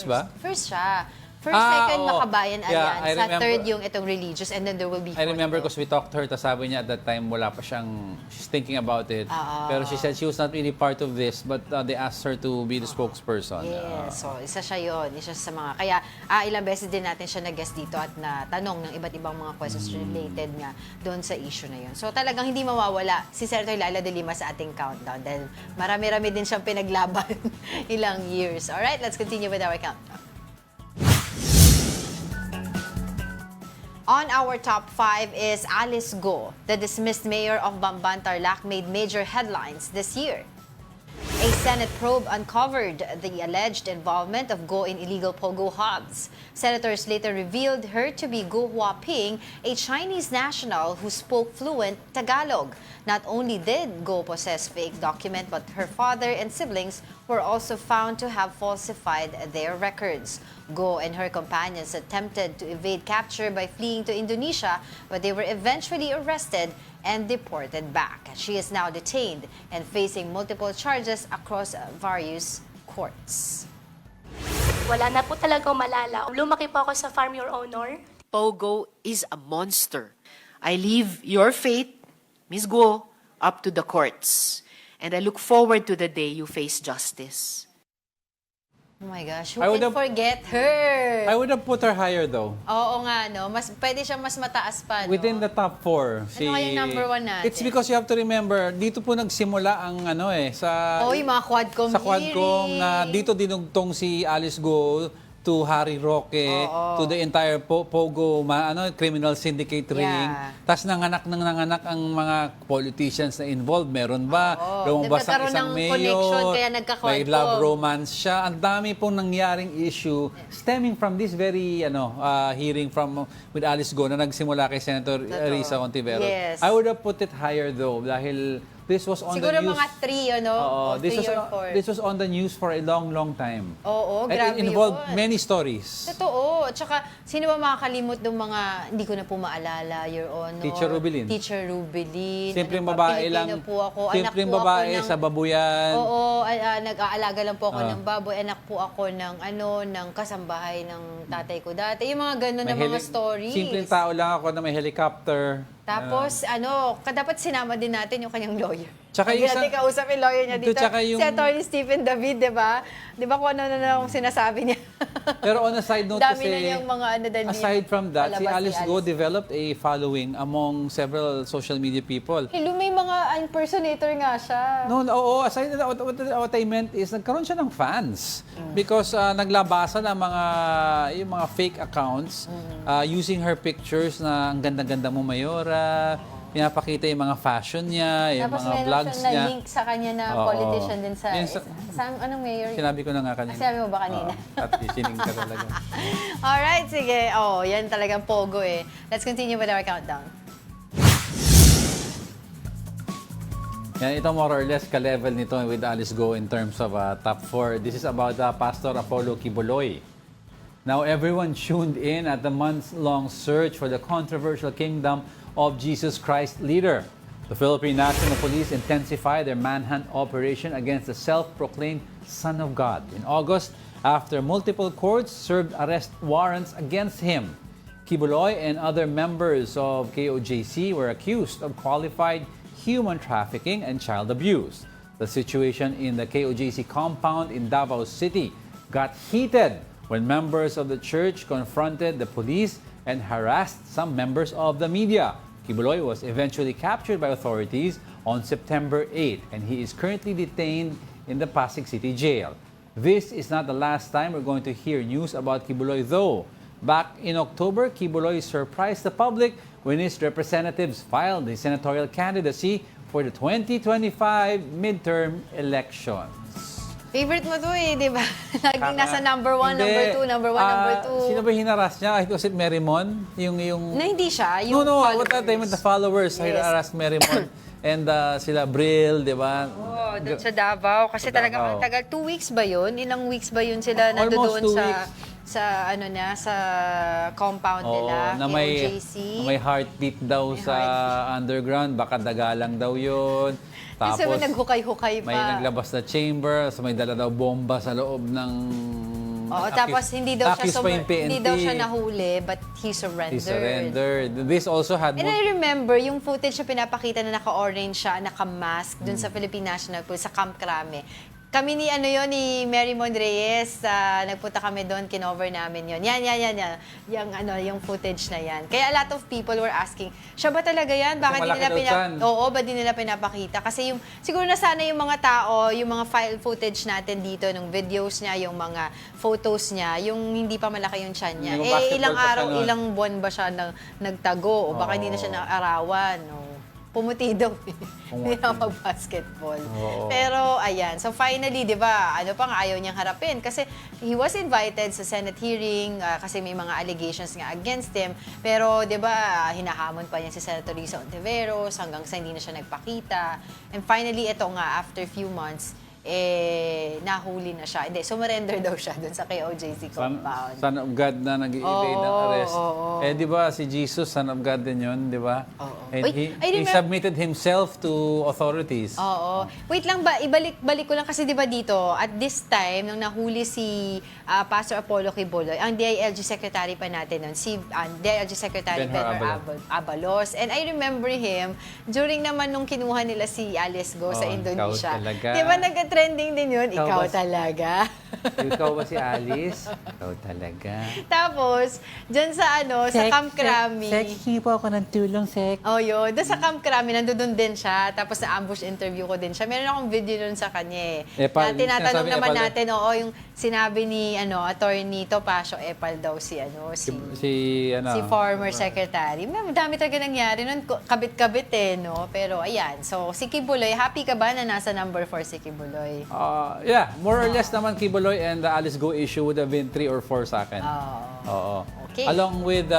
Speaker 1: ba?
Speaker 2: First siya. First, second,
Speaker 1: oo.
Speaker 2: Makabayan
Speaker 1: Yeah, I
Speaker 2: Alliance. Sa
Speaker 1: remember.
Speaker 2: third yung itong religious, and then there will be
Speaker 1: I remember
Speaker 2: fourth.
Speaker 1: because we talked to her, sabi niya at that time wala pa siyang, she's thinking about it. Pero she said she was not really part of this, but they asked her to be the spokesperson.
Speaker 2: Yes, so isa siya yun. Isa sa mga, kaya ilang beses din natin siya nag-guest dito at natanong ng iba't ibang mga questions related nga doon sa issue na yun. So talagang hindi mawawala si Senator Laila de Lima sa ating countdown dahil marami-rami din siyang pinaglaban ilang years. Alright, let's continue with our countdown. On our top 5 is Alice Go. The dismissed mayor of Bamban, Tarlac made major headlines this year. A Senate probe uncovered the alleged involvement of Go in illegal pogo hubs. Senators later revealed her to be Go Huaping, a Chinese national who spoke fluent Tagalog. Not only did Go possess fake document, but her father and siblings were also found to have falsified their records. Go and her companions attempted to evade capture by fleeing to Indonesia, but they were eventually arrested and deported back. She is now detained and facing multiple charges across various courts.
Speaker 8: Wala na po talagang malala. Lumaki po ako sa Farm Your Honor.
Speaker 9: Pogo is a monster. I leave your fate, Ms. Go, up to the courts. And I look forward to the day you face justice.
Speaker 2: Oh my gosh, who
Speaker 1: I would
Speaker 2: can
Speaker 1: have-
Speaker 2: forget her?
Speaker 1: I would have put her higher though.
Speaker 2: Oo nga, no? Pwede siya mas mataas pa, no?
Speaker 1: Within the top 4.
Speaker 2: Ano kaya yung number 1 natin?
Speaker 1: It's because you have to remember, dito po nagsimula ang sa...
Speaker 2: Yung mga Quadcom
Speaker 1: Sa Quadcom na
Speaker 2: hearing.
Speaker 1: dito dinugtong si Alice Go to Harry Roque, to the entire Pogo criminal syndicate ring. Tapos nanganak ang mga politicians na involved. Meron ba? Lumabas ang
Speaker 2: Nagkakaroon
Speaker 1: isang
Speaker 2: ng connection,
Speaker 1: mayor.
Speaker 2: kaya nagka-Quadcom.
Speaker 1: May love romance siya. Ang dami pong nangyaring issue stemming from this very hearing with Alice Go na nagsimula kay Senator Risa Ontiveros.
Speaker 2: Yes.
Speaker 1: I would have put it higher though dahil this was on
Speaker 2: Siguro
Speaker 1: the news.
Speaker 2: mga 3, o 3 or 4.
Speaker 1: This was on the news for a long time.
Speaker 2: Oo,
Speaker 1: And
Speaker 2: grabe
Speaker 1: it involved
Speaker 2: yun.
Speaker 1: many stories.
Speaker 2: Totoo. Tsaka, sino ba makakalimot ng mga, hindi ko na po maalala, Your Honor?
Speaker 1: Teacher Rubilin.
Speaker 2: Teacher Rubilin.
Speaker 1: Simpleng
Speaker 2: Ano pa,
Speaker 1: babae lang.
Speaker 2: Pilipino po ako.
Speaker 1: Simpleng
Speaker 2: Anak po
Speaker 1: babae
Speaker 2: ako ng,
Speaker 1: sa babuyan.
Speaker 2: Oo, nag-aalaga lang po ako ng baboy. Anak po ako ng kasambahay ng tatay ko dati. Yung mga gano'n na mga stories.
Speaker 1: Simpleng tao lang ako na may helicopter.
Speaker 2: Tapos, dapat sinama din natin yung kanyang lawyer.
Speaker 1: Tsaka
Speaker 2: Hindi
Speaker 1: yung
Speaker 2: natin kausap yung lawyer niya dito.
Speaker 1: tsaka yung-
Speaker 2: Si Attorney Stephen David, di ba? Di ba kung ano na yung sinasabi niya?
Speaker 1: Pero on a side note
Speaker 2: Dami
Speaker 1: kasi,
Speaker 2: na niyang mga
Speaker 1: aside from that, si
Speaker 2: palabas
Speaker 1: Alice Go developed a following among several social media people.
Speaker 2: May mga impersonator nga siya.
Speaker 1: No, oo, aside what I meant is nagkaroon siya ng fans because naglabasan ng yung mga fake accounts using her pictures na ang ganda-ganda mo Mayora, pinapakita yung mga fashion niya, yung
Speaker 2: Tapos
Speaker 1: mga
Speaker 2: meron
Speaker 1: vlogs
Speaker 2: siya
Speaker 1: niya.
Speaker 2: na-link sa kanya na
Speaker 1: Oo.
Speaker 2: politician din sa...
Speaker 1: Yun
Speaker 2: anong mayor?
Speaker 1: Sinabi ko na nga kanina.
Speaker 2: Sinabi mo ba kanina?
Speaker 1: At listening ka talaga.
Speaker 2: Alright, sige. Yan talagang pogo eh. Let's continue with our countdown.
Speaker 1: Yan, ito more or less ka-level nito with Alice Go in terms of top 4. This is about Pastor Apollo Kiboy. Now, everyone tuned in at the months-long search for the controversial kingdom of Jesus Christ leader. The Philippine National Police intensified their manhunt operation against the self-proclaimed Son of God in August after multiple courts served arrest warrants against him. Kiboy and other members of KOJC were accused of qualified human trafficking and child abuse. The situation in the KOJC compound in Davao City got heated when members of the church confronted the police and harassed some members of the media. Kiboy was eventually captured by authorities on September 8 and he is currently detained in the Pasig City Jail. This is not the last time we're going to hear news about Kiboy though. Back in October, Kiboy surprised the public when his representatives filed his senatorial candidacy for the 2025 midterm elections.
Speaker 2: Favorite mo to di ba? Laging nasa number 1, number 2, number 1, number 2.
Speaker 1: Sino ba hinaras niya? Was it Merimon?
Speaker 2: Na hindi siya, yung
Speaker 1: No,
Speaker 2: followers.
Speaker 1: what that time the followers harassed Merimon and sila Brill, di ba?
Speaker 2: Doon sa Davao. Kasi talagang ang tagal. 2 weeks ba yun? Ilang weeks ba yun sila nandoon
Speaker 1: 2 weeks.
Speaker 2: sa compound nila,
Speaker 1: na may,
Speaker 2: KOJC?
Speaker 1: may heartbeat daw sa underground, baka dagalang daw yun.
Speaker 2: Kasi
Speaker 1: Tapos,
Speaker 2: naghukay-hukay pa.
Speaker 1: may naglabas na chamber, so may dala daw bomba sa loob ng...
Speaker 2: tapos hindi daw
Speaker 1: PNP.
Speaker 2: siya nahuli, but he surrendered.
Speaker 1: He surrendered. This also had...
Speaker 2: And I remember, yung footage na pinapakita na naka-orange siya, naka-mask, dun sa Philippine National Police, sa Camp Crame. Kami ni ni Mary Mon Reyes, nagpunta kami doon, kinover namin yon. Yan. Yung footage na yan. Kaya a lot of people were asking, siya ba talaga yan? Bakit di nila pinapakita? Kasi siguro na sana yung mga tao, yung mga file footage natin dito, ng videos niya, yung mga photos niya, yung hindi pa malaki yung tiyan niya. Ilang araw, ilang buwan ba siya nagtago? O baka hindi na siya naarawan? Pumuti daw. Hindi na mag-basketball. Pero, ayan. So, finally, di ba, ayaw niyang harapin. Kasi he was invited sa Senate hearing kasi may mga allegations nga against him. Pero, di ba, hinahamon pa niya si Senator Risa Ontiveros hanggang sa hindi na siya nagpakita. And finally, ito nga, after a few months, nahuli na siya. Hindi, surrender daw siya dun sa KOJC compound.
Speaker 1: Son of God na nag-i-evade ng arrest. Di ba, si Jesus, Son of God din yun, di ba? And he submitted himself to authorities.
Speaker 2: Wait lang ba, ibalik ko lang kasi di ba dito, at this time, nung nahuli si Pastor Apollo Kiboy, ang DILG Secretary pa natin nun, si DILG Secretary Benhur Abalos. And I remember him, during naman nung kinuha nila si Alice Go sa Indonesia. Di ba, trending din yun. Ikaw
Speaker 1: ba?
Speaker 2: talaga.
Speaker 1: Ikaw ba si Alice? Ikaw talaga.
Speaker 2: Tapos, dyan sa sa Camp Krami.
Speaker 1: hingi po ako ng tulong, Sek.
Speaker 2: Oh, yun. Doon sa Camp Krami, nandun din siya. Tapos na-ambush interview ko din siya. Meron akong video nun sa kanya eh.
Speaker 1: Epal,
Speaker 2: Na tinatanong
Speaker 1: sinasabi
Speaker 2: naman
Speaker 1: Epal,
Speaker 2: natin, oo, yung sinabi ni attorney Topacio Epal daw si si former secretary. Madami talaga nangyari nun. Kabit-kabit no? Pero ayan. So, si Kibuloy, happy ka ba na nasa number 4 si Kibuloy?
Speaker 1: Yeah, more or less naman Kibuloy and the Alice Go issue would have been 3 or 4 sa akin. Oo.
Speaker 2: Okay.
Speaker 1: Along with,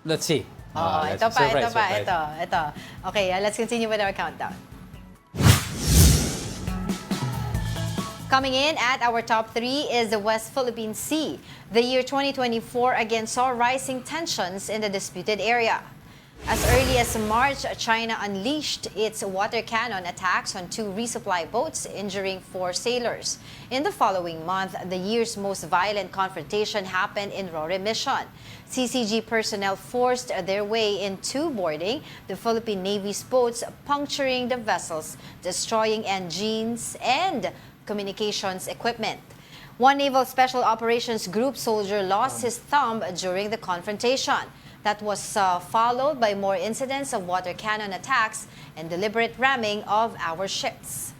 Speaker 1: let's see.
Speaker 2: Ito pa. Okay, let's continue with our countdown. Coming in at our top 3 is the West Philippine Sea. The year 2024 again saw rising tensions in the disputed area. As early as March, China unleashed its water cannon attacks on 2 resupply boats, injuring 4 sailors. In the following month, the year's most violent confrontation happened in Rore Mission. CCG personnel forced their way into boarding the Philippine Navy's boats, puncturing the vessels, destroying engines and communications equipment. One Naval Special Operations Group soldier lost his thumb during the confrontation. That was followed by more incidents of water cannon attacks and deliberate ramming of our ships.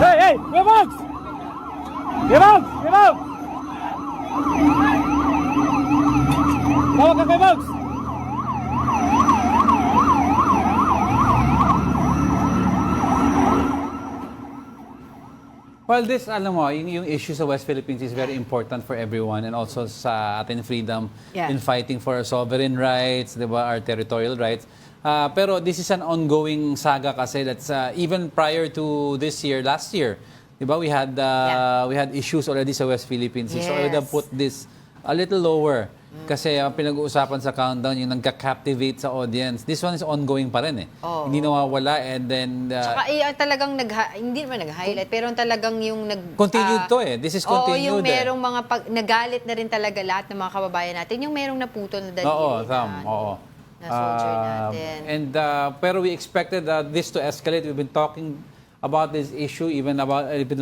Speaker 10: Hey! Get out! Get out! Get out! Tawag ka kay Bugs!
Speaker 1: Well, this, alam mo, yung issue sa West Philippines is very important for everyone and also sa ating freedom in fighting for our sovereign rights, di ba, our territorial rights. Pero this is an ongoing saga kasi that's even prior to this year, last year, di ba, we had issues already sa West Philippines. So I would have put this a little lower. Kasi pinag-uusapan sa countdown yung nagka-captivate sa audience. This one is ongoing pa rin eh. Hindi nawawala and then...
Speaker 2: Tsaka talagang hindi naman nag-highlight, pero talagang yung
Speaker 1: continued to eh. This is continued.
Speaker 2: Yung merong mga nagalit na rin talaga lahat ng mga kababayan natin. Yung merong naputol na daliri na soldier natin.
Speaker 1: Pero we expected this to escalate. We've been talking about this issue even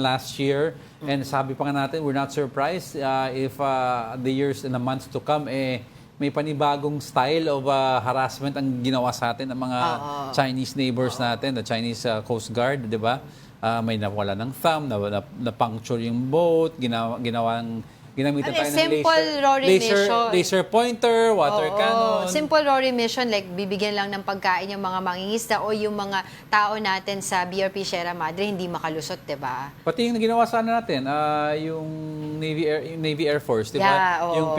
Speaker 1: last year. And sabi pa nga natin, we're not surprised if the years and the months to come, may panibagong style of harassment ang ginawa sa atin ng mga Chinese neighbors natin, the Chinese Coast Guard, di ba? May nawala ng thumb, na-puncture yung boat, ginamitan tayo ng laser pointer, water cannon.
Speaker 2: Simple Rory mission, like bibigyan lang ng pagkain yung mga mangingisda o yung mga tao natin sa BRP Sierra Madre hindi makalusot, diba?
Speaker 1: Pati yung ginawa sana natin, yung Navy Air Force, diba? Yung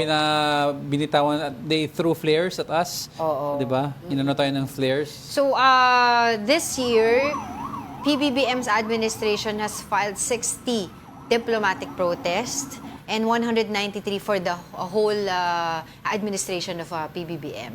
Speaker 1: binitawan, they threw flares at us, diba? Inano tayo ng flares.
Speaker 2: So, this year, PBBM's administration has filed 60 diplomatic protests and 193 for the whole administration of PBBM.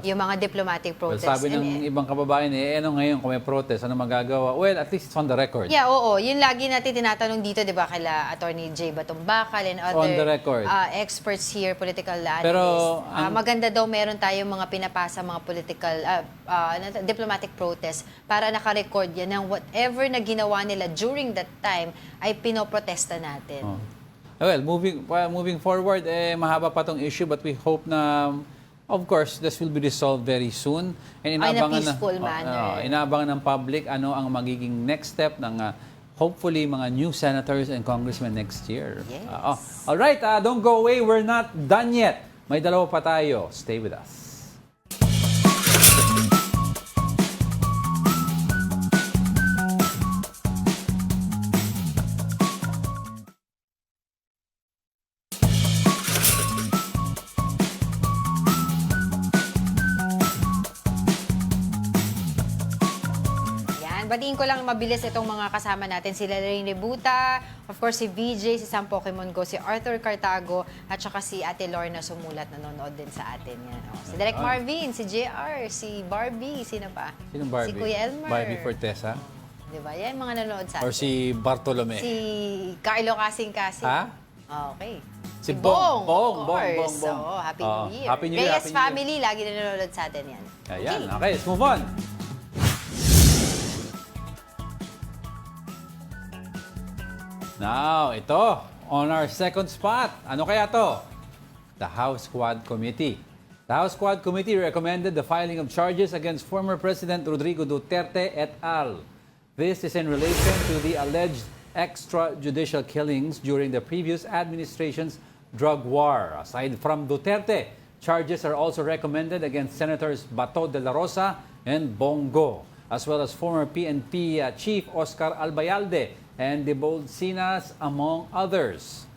Speaker 2: Yung mga diplomatic protests.
Speaker 1: Well, sabi ng ibang kababayan, ano ngayon kung may protest, ano magagawa? Well, at least it's on the record.
Speaker 2: Yeah, oo. Yun lagi natin tinatanong dito, di ba, kila Attorney J. Batumbakal and other
Speaker 1: on the record.
Speaker 2: Experts here, political analysts.
Speaker 1: Pero,
Speaker 2: maganda daw meron tayong mga pinapasa, mga political, diplomatic protests para nakarecord yan ng whatever na ginawa nila during that time ay pinoprotesta natin.
Speaker 1: Well, moving forward, mahaba pa tong issue but we hope na, of course, this will be resolved very soon. And
Speaker 2: in a peaceful manner.
Speaker 1: Inaabangan ng public ano ang magiging next step ng hopefully mga new senators and congressmen next year.
Speaker 2: Yes.
Speaker 1: All right, don't go away. We're not done yet. May dalawa pa tayo. Stay with us.
Speaker 2: Batiin ko lang mabilis itong mga kasama natin. Sila Lorraine Rebuta, of course si VJ, si Sam Pokemon Go, si Arthur Cartago, at saka si Ate Lorna Sumulat, nanonood din sa atin. Yan, si Direk Marvin, si JR, si Barbie, sino pa?
Speaker 1: Sinong Barbie?
Speaker 2: Si Kuya Elmer.
Speaker 1: Barbie Fortesa?
Speaker 2: Diba? Yan mga nanonood sa atin.
Speaker 1: Or si Bartolome?
Speaker 2: Si Carlo Kasing-Kasing.
Speaker 1: Ha?
Speaker 2: Okay.
Speaker 1: Si Bong.
Speaker 2: Of course. Oo, Happy New Year.
Speaker 1: Happy New Year,
Speaker 2: Reyes
Speaker 1: Happy New Year.
Speaker 2: family, lagi na nanonood sa atin yan.
Speaker 1: Ayan, okay, let's move on. Now, ito, on our second spot. Ano kaya to? The House Quad Committee. The House Quad Committee recommended the filing of charges against former President Rodrigo Duterte et al. This is in relation to the alleged extrajudicial killings during the previous administration's drug war. Aside from Duterte, charges are also recommended against Senators Bato de la Rosa and Bongo, as well as former PNP Chief Oscar Albayalde and the Bolsinas, among others.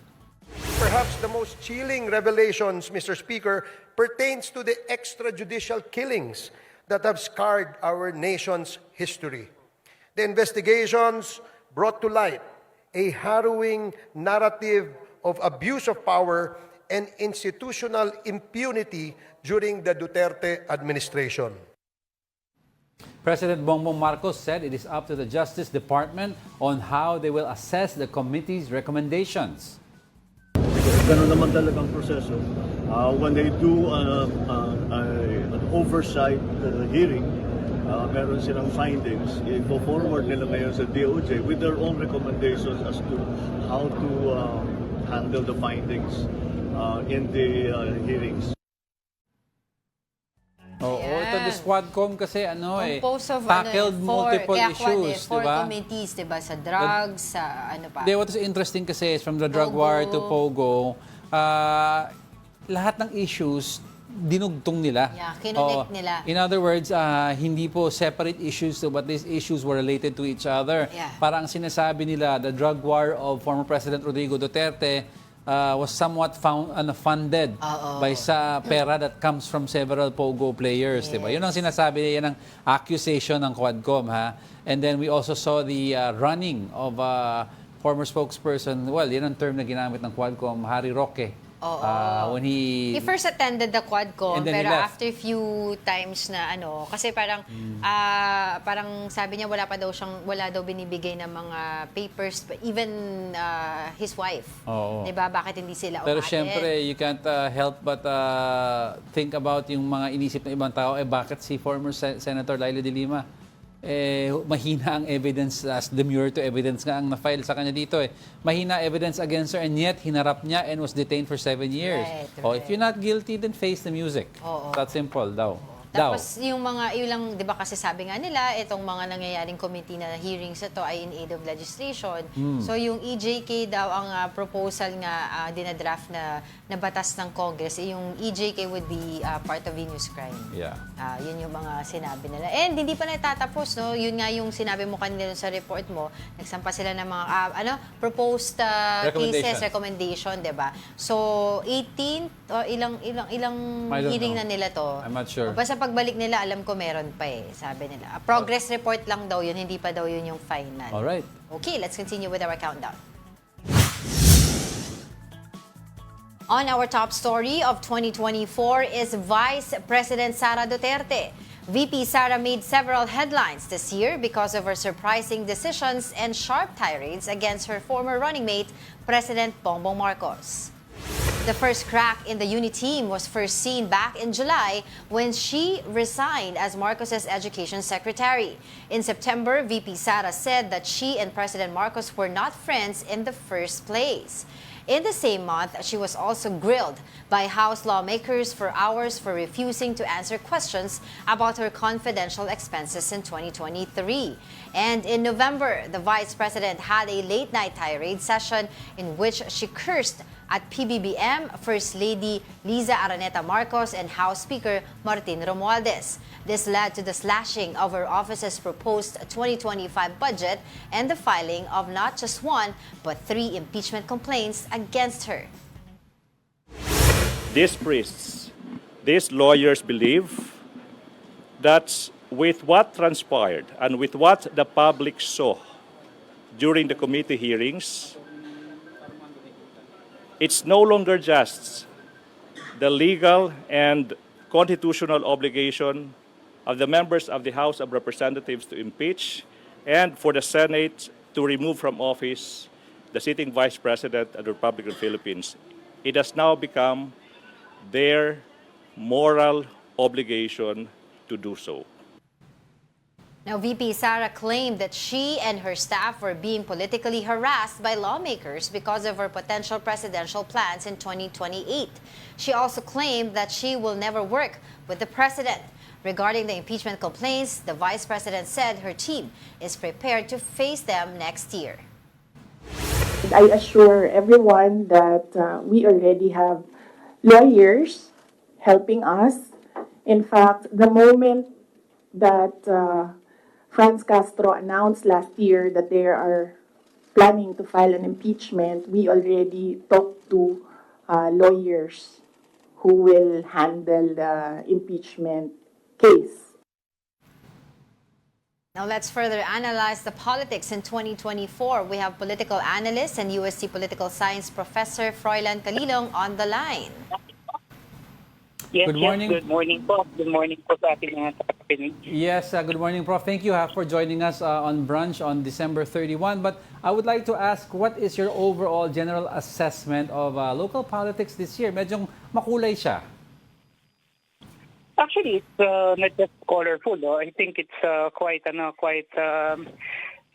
Speaker 11: Perhaps the most chilling revelations, Mr. Speaker, pertains to the extrajudicial killings that have scarred our nation's history. The investigations brought to light a harrowing narrative of abuse of power and institutional impunity during the Duterte administration.
Speaker 1: President Bongbong Marcos said it is up to the Justice Department on how they will assess the committee's recommendations.
Speaker 12: Ganun naman talagang proseso. When they do an oversight hearing, meron silang findings, i-forward nila ngayon sa DOJ with their own recommendations as to how to handle the findings in the hearings.
Speaker 1: Oo, ito the Squadcom kasi
Speaker 2: Composed of
Speaker 1: tackled multiple issues,
Speaker 2: four
Speaker 1: diba?
Speaker 2: committees, diba? Sa drugs, sa ano pa.
Speaker 1: What is interesting kasi is from the drug war to Pogo, lahat ng issues dinugtong nila.
Speaker 2: Yeah, kinonect nila.
Speaker 1: In other words, hindi po separate issues, but these issues were related to each other.
Speaker 2: Yeah.
Speaker 1: Parang sinasabi nila, the drug war of former President Rodrigo Duterte was somewhat funded by sa pera that comes from several Pogo players. Yes. Diba? Yun ang sinasabi, yan ang accusation ng Quadcom. Ha? And then we also saw the running of former spokesperson, well, yan ang term na ginamit ng Quadcom, Harry Roque. When he
Speaker 2: first attended the Quadcom, pero after few times na kasi parang parang sabi niya wala daw binibigay ng mga papers, even his wife. Diba? Bakit hindi sila
Speaker 1: Pero syempre, you can't help but think about yung mga inisip ng ibang tao, bakit si former Senator Laila de Lima? Mahina ang evidence, as demure to evidence nga ang na-file sa kanya dito. Mahina evidence against her, and yet hinarap niya and was detained for 7 years. Right. If you're not guilty, then face the music. That's simple daw.
Speaker 2: Tapos yung mga ilang, 'di ba kasi sabi nga nila itong mga nangyayaring committee na hearings ito ay in aid of legislation. So yung EJK daw ang proposal nga dinadraft na batas ng Congress, yung EJK would be part of heinous crime.
Speaker 1: Yeah.
Speaker 2: Yun yung mga sinabi nila. And hindi pa natatapos, no? Yun nga yung sinabi mo kanina sa report mo, nagsampa sila ng mga proposed cases, recommendation, 'di ba? So 18 o ilang hearing na nila to.
Speaker 1: I'm not sure.
Speaker 2: Basta pagbalik nila, alam ko meron pa sabi nila. Progress report lang daw yun, hindi pa daw yun yung final.
Speaker 1: All right.
Speaker 2: Okay, let's continue with our countdown. On our top story of 2024 is Vice President Sara Duterte. VP Sara made several headlines this year because of her surprising decisions and sharp tirades against her former running mate, President Bongbong Marcos. The first crack in the UNI team was first seen back in July when she resigned as Marcos's education secretary. In September, VP Sara said that she and President Marcos were not friends in the first place. In the same month, she was also grilled by House lawmakers for hours for refusing to answer questions about her confidential expenses in 2023. And in November, the Vice President had a late-night tirade session in which she cursed at PBBM, First Lady Liza Araneta Marcos, and House Speaker Martin Romualdez. This led to the slashing of her office's proposed 2025 budget and the filing of not just one, but 3 impeachment complaints against her.
Speaker 13: These priests, these lawyers believe that with what transpired and with what the public saw during the committee hearings, it's no longer just the legal and constitutional obligation of the members of the House of Representatives to impeach and for the Senate to remove from office the sitting Vice President of the Republic of the Philippines. it has now become their moral obligation to do so.
Speaker 2: Now, VP Sara claimed that she and her staff were being politically harassed by lawmakers because of her potential presidential plans in 2028. She also claimed that she will never work with the president. Regarding the impeachment complaints, the vice president said her team is prepared to face them next year.
Speaker 14: I assure everyone that we already have lawyers helping us. In fact, the moment that Franz Castro announced last year that they are planning to file an impeachment, we already talked to lawyers who will handle the impeachment case.
Speaker 2: Now let's further analyze the politics in 2024. We have political analyst and USC Political Science Professor Froilan Calilong on the line.
Speaker 15: Yes,
Speaker 1: Good morning.
Speaker 15: Good morning po. Good morning po sa ating mga kapinig.
Speaker 1: Yes, good morning, Prof. Thank you for joining us on Brunch on December 31. But I would like to ask, what is your overall general assessment of local politics this year? Medyo makulay siya.
Speaker 15: Actually, it's not just colorful. I think it's quite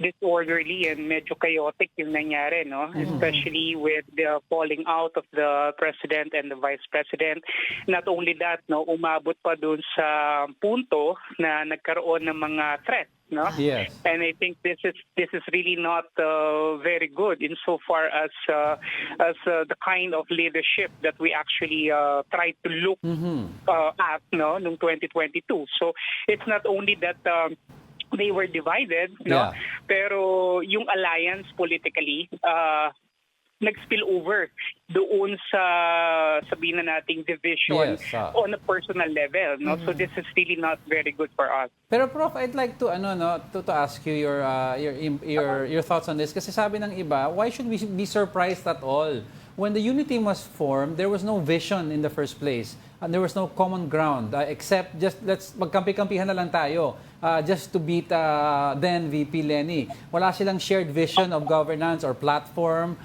Speaker 15: disorderly and medyo chaotic yung nangyari, no? Especially with the falling out of the president and the vice president. Not only that, no, umabot pa dun sa punto na nagkaroon ng mga threats, no?
Speaker 1: Yes.
Speaker 15: And I think this is really not very good insofar as the kind of leadership that we actually tried to look at, no, noong 2022. So it's not only that they were divided, no?
Speaker 1: Yeah.
Speaker 15: Pero yung alliance politically nag-spill over doon sa sabihin na nating division on a personal level, no? So this is really not very good for us.
Speaker 1: Pero Prof, I'd like to to ask you your thoughts on this, kasi sabi ng iba, why should we be surprised at all? When the unity was formed, there was no vision in the first place. And there was no common ground except just let's magkampi-kampihan na lang tayo just to beat then VP Lenny. Wala silang shared vision of governance or platform.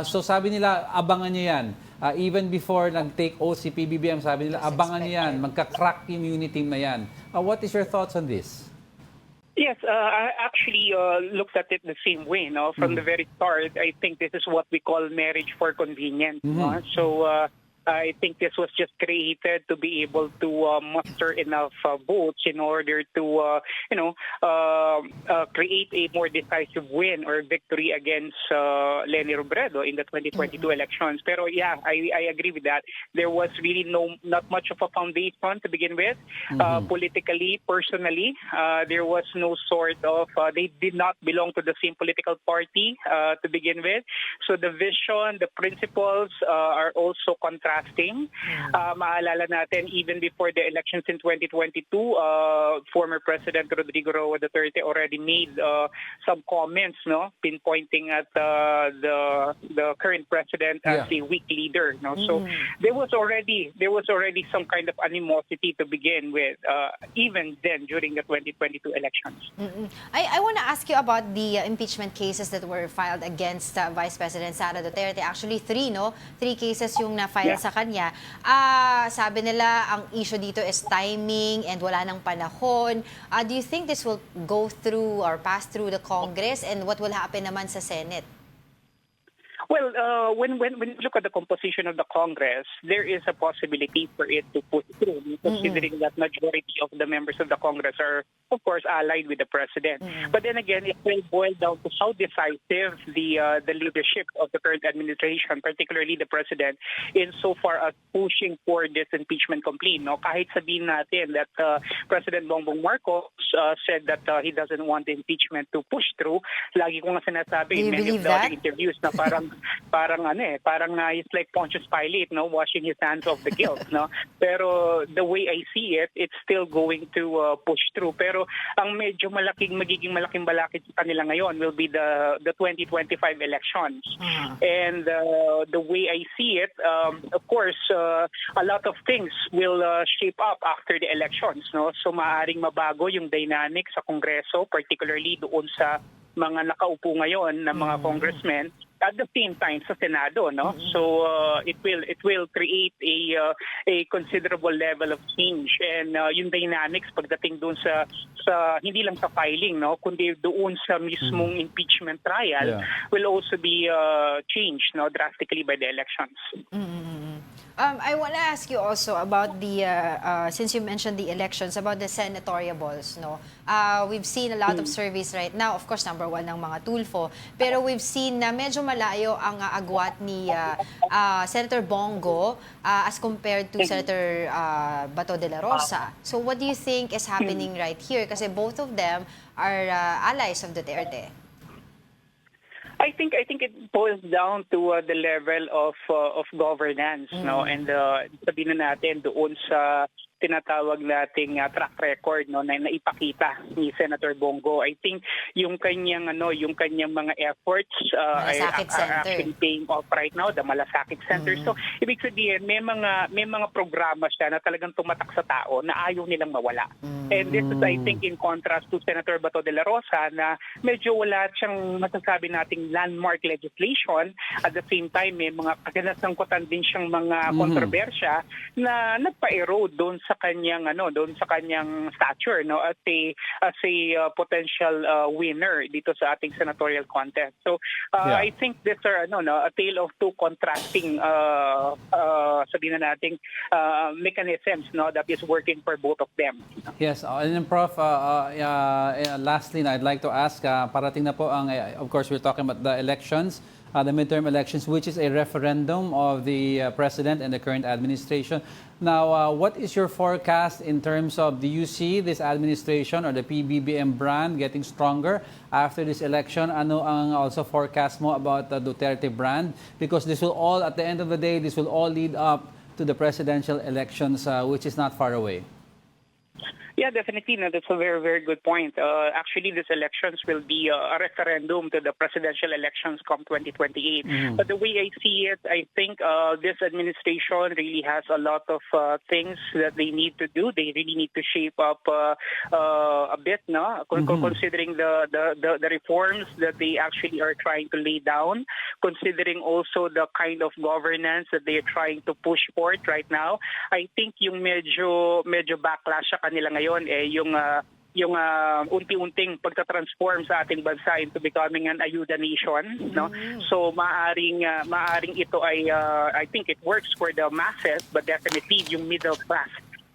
Speaker 1: So sabi nila, abangan nyo yan. Even before nag-take oath si PBBM, sabi nila, abangan nyo yan. Magka-crack yung unity na yan. What is your thoughts on this?
Speaker 15: Yes, I actually looked at it the same way. No, from the very start, I think this is what we call marriage for convenience. So I think this was just created to be able to muster enough votes in order to, create a more decisive win or victory against Leni Robredo in the 2022 elections. Pero yeah, I agree with that. There was really not much of a foundation to begin with. Politically, personally, there was no sort of, they did not belong to the same political party to begin with. So the vision, the principles are also contrasting. Maalala natin, even before the elections in 2022, former President Rodrigo Duterte already made some comments, no, pinpointing at the current president as a weak leader. No, so there was already some kind of animosity to begin with, even then during the 2022 elections.
Speaker 2: I want to ask you about the impeachment cases that were filed against Vice President Sara Duterte. Actually, 3 cases yung na-file sa kanya. Sabi nila, ang issue dito is timing and wala nang panahon. Do you think this will go through or pass through the Congress, and what will happen naman sa Senate?
Speaker 15: Well, when you look at the composition of the Congress, there is a possibility for it to push through, considering that majority of the members of the Congress are, of course, allied with the president. But then again, it will boil down to how decisive the leadership of the current administration, particularly the president, insofar as pushing for this impeachment complaint. No, kahit sabihin natin that President Bongbong Marcos said that he doesn't want the impeachment to push through. Lagi ko nga sinasabi in many of the other interviews na parang he's like Pontius Pilate, no, washing his hands of the guilt, no. Pero the way I see it, it's still going to push through. Pero ang medyo magiging malaking balakid sa kanila ngayon will be the 2025 elections. And the way I see it, of course, a lot of things will shape up after the elections, no. So maaaring mabago yung dynamic sa Kongreso, particularly doon sa mga nakaupo ngayon na mga congressmen. at the same time sa Senado, no? So it will create a considerable level of change, and yung dynamics pagdating doon sa hindi lang sa filing, no, kundi doon sa mismong impeachment trial will also be changed, no, drastically by the elections.
Speaker 2: I want to ask you also about the, since you mentioned the elections, about the senatorial balls, no? We've seen a lot of surveys right now, of course, number one ng mga Tulfo, pero we've seen na medyo malayo ang agwat ni Senator Bongo as compared to Senator Bato de la Rosa. So what do you think is happening right here? Kasi both of them are allies of Duterte.
Speaker 15: I think it boils down to the level of governance, no, and sabihin na natin doon sa tinatawag nating track record, no, na naipakita ni Senator Bongo. I think yung kanyang mga efforts are actually paying off right now, the Malasakit Center. So ibig sabihin may mga programa siya na talagang tumatak sa tao na ayaw nilang mawala. And this is, I think, in contrast to Senator Bato de la Rosa na medyo wala siyang masasabi nating landmark legislation. At the same time, may mga kasinasangkutan din siyang mga kontrobersya na nagpa-erode doon sa kanyang stature, no, as a potential winner dito sa ating senatorial contest. So I think these are a tale of two contrasting sabihin na nating mechanisms, no, that is working for both of them.
Speaker 1: Yes, and then Prof, lastly, I'd like to ask, parating na po ang, of course, we're talking about the elections, the midterm elections, which is a referendum of the President and the current administration. Now, what is your forecast in terms of, do you see this administration or the PBBM brand getting stronger after this election? Ano ang also forecast mo about the Duterte brand? Because this will all, at the end of the day, this will all lead up to the presidential elections, which is not far away.
Speaker 15: Yeah, definitely. No, that's a very, very good point. Actually, these elections will be a referendum to the presidential elections come 2028. But the way I see it, I think this administration really has a lot of things that they need to do. They really need to shape up a bit, no? Considering the reforms that they actually are trying to lay down, considering also the kind of governance that they are trying to push forth right now. I think yung medyo backlash sa kanila ngayon yung unti-unting pagta-transform sa ating bansa into becoming an ayuda nation, no? So maaring ito ay I think it works for the masses, but definitely yung middle class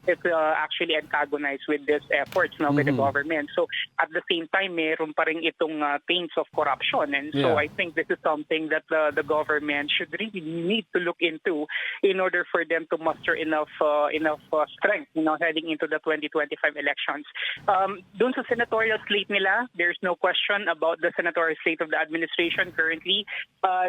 Speaker 15: is actually antagonized with these efforts, no, by the government. So at the same time, meron pa rin itong taints of corruption, and so I think this is something that the government should really need to look into in order for them to muster enough strength, you know, heading into the 2025 elections. Doon sa senatorial slate nila, there's no question about the senatorial slate of the administration currently.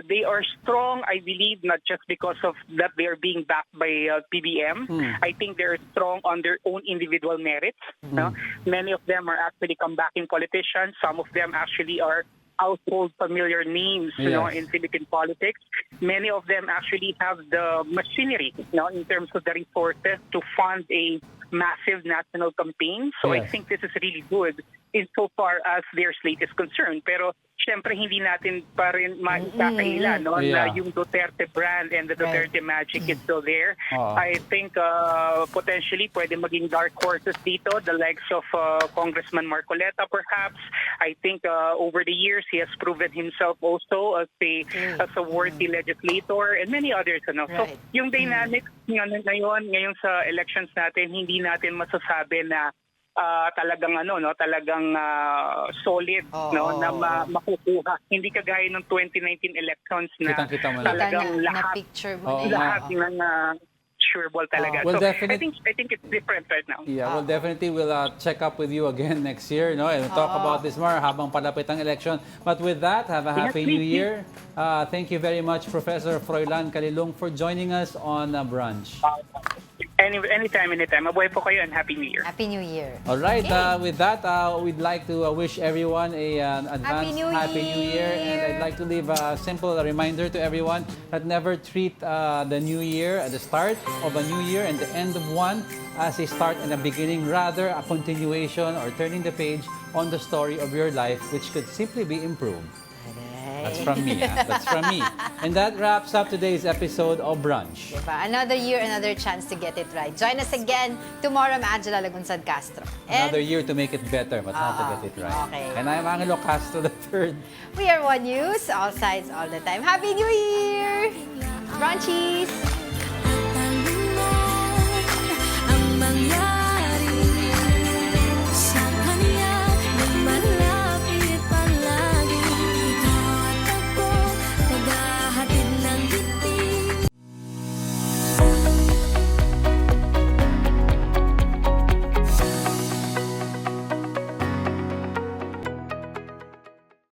Speaker 15: They are strong, I believe, not just because of that they are being backed by PBM. I think they're strong on their own individual merits. No? Many of them are actually comebacking politicians. Some of them actually are household familiar names, you know, in Philippine politics. Many of them actually have the machinery, you know, in terms of the resources to fund a massive national campaign. So I think this is really good insofar as their slate is concerned. Pero syempre hindi natin pa rin maikakaila, no, na yung Duterte brand and the Duterte magic is still there. I think potentially pwede maging dark horses dito, the likes of Congressman Marcoleta perhaps. I think over the years he has proven himself also as a worthy legislator and many others, ano. So yung dynamics ngayon sa elections natin, hindi natin masasabi na talagang solid, no, na makukuha. Hindi kagaya ng 2019 elections na talagang lahat ng sureball talaga.
Speaker 1: Well,
Speaker 15: so I think it's different right now.
Speaker 1: Yeah, well, definitely we'll check up with you again next year, no, and talk about this more habang palapit ang election. But with that, have a happy New Year. Thank you very much, Professor Froilan Calilong, for joining us on Brunch.
Speaker 15: Anytime. Mabuhay po kayo and Happy New Year.
Speaker 2: Happy New Year.
Speaker 1: All right, with that, we'd like to wish everyone an advanced Happy New Year. And I'd like to leave a simple reminder to everyone that never treat the New Year at the start of a new year and the end of one as a start and a beginning, rather a continuation or turning the page on the story of your life, which could simply be improved. That's from me. That's from me. And that wraps up today's episode of Brunch.
Speaker 2: Diba? Another year, another chance to get it right. Join us again tomorrow. I'm Angela Lagunzad-Castro.
Speaker 1: Another year to make it better, but not to get it right.
Speaker 2: Okay.
Speaker 1: And I'm Angelo Castro III.
Speaker 2: We are One News, all sides, all the time. Happy New Year! Brunchies!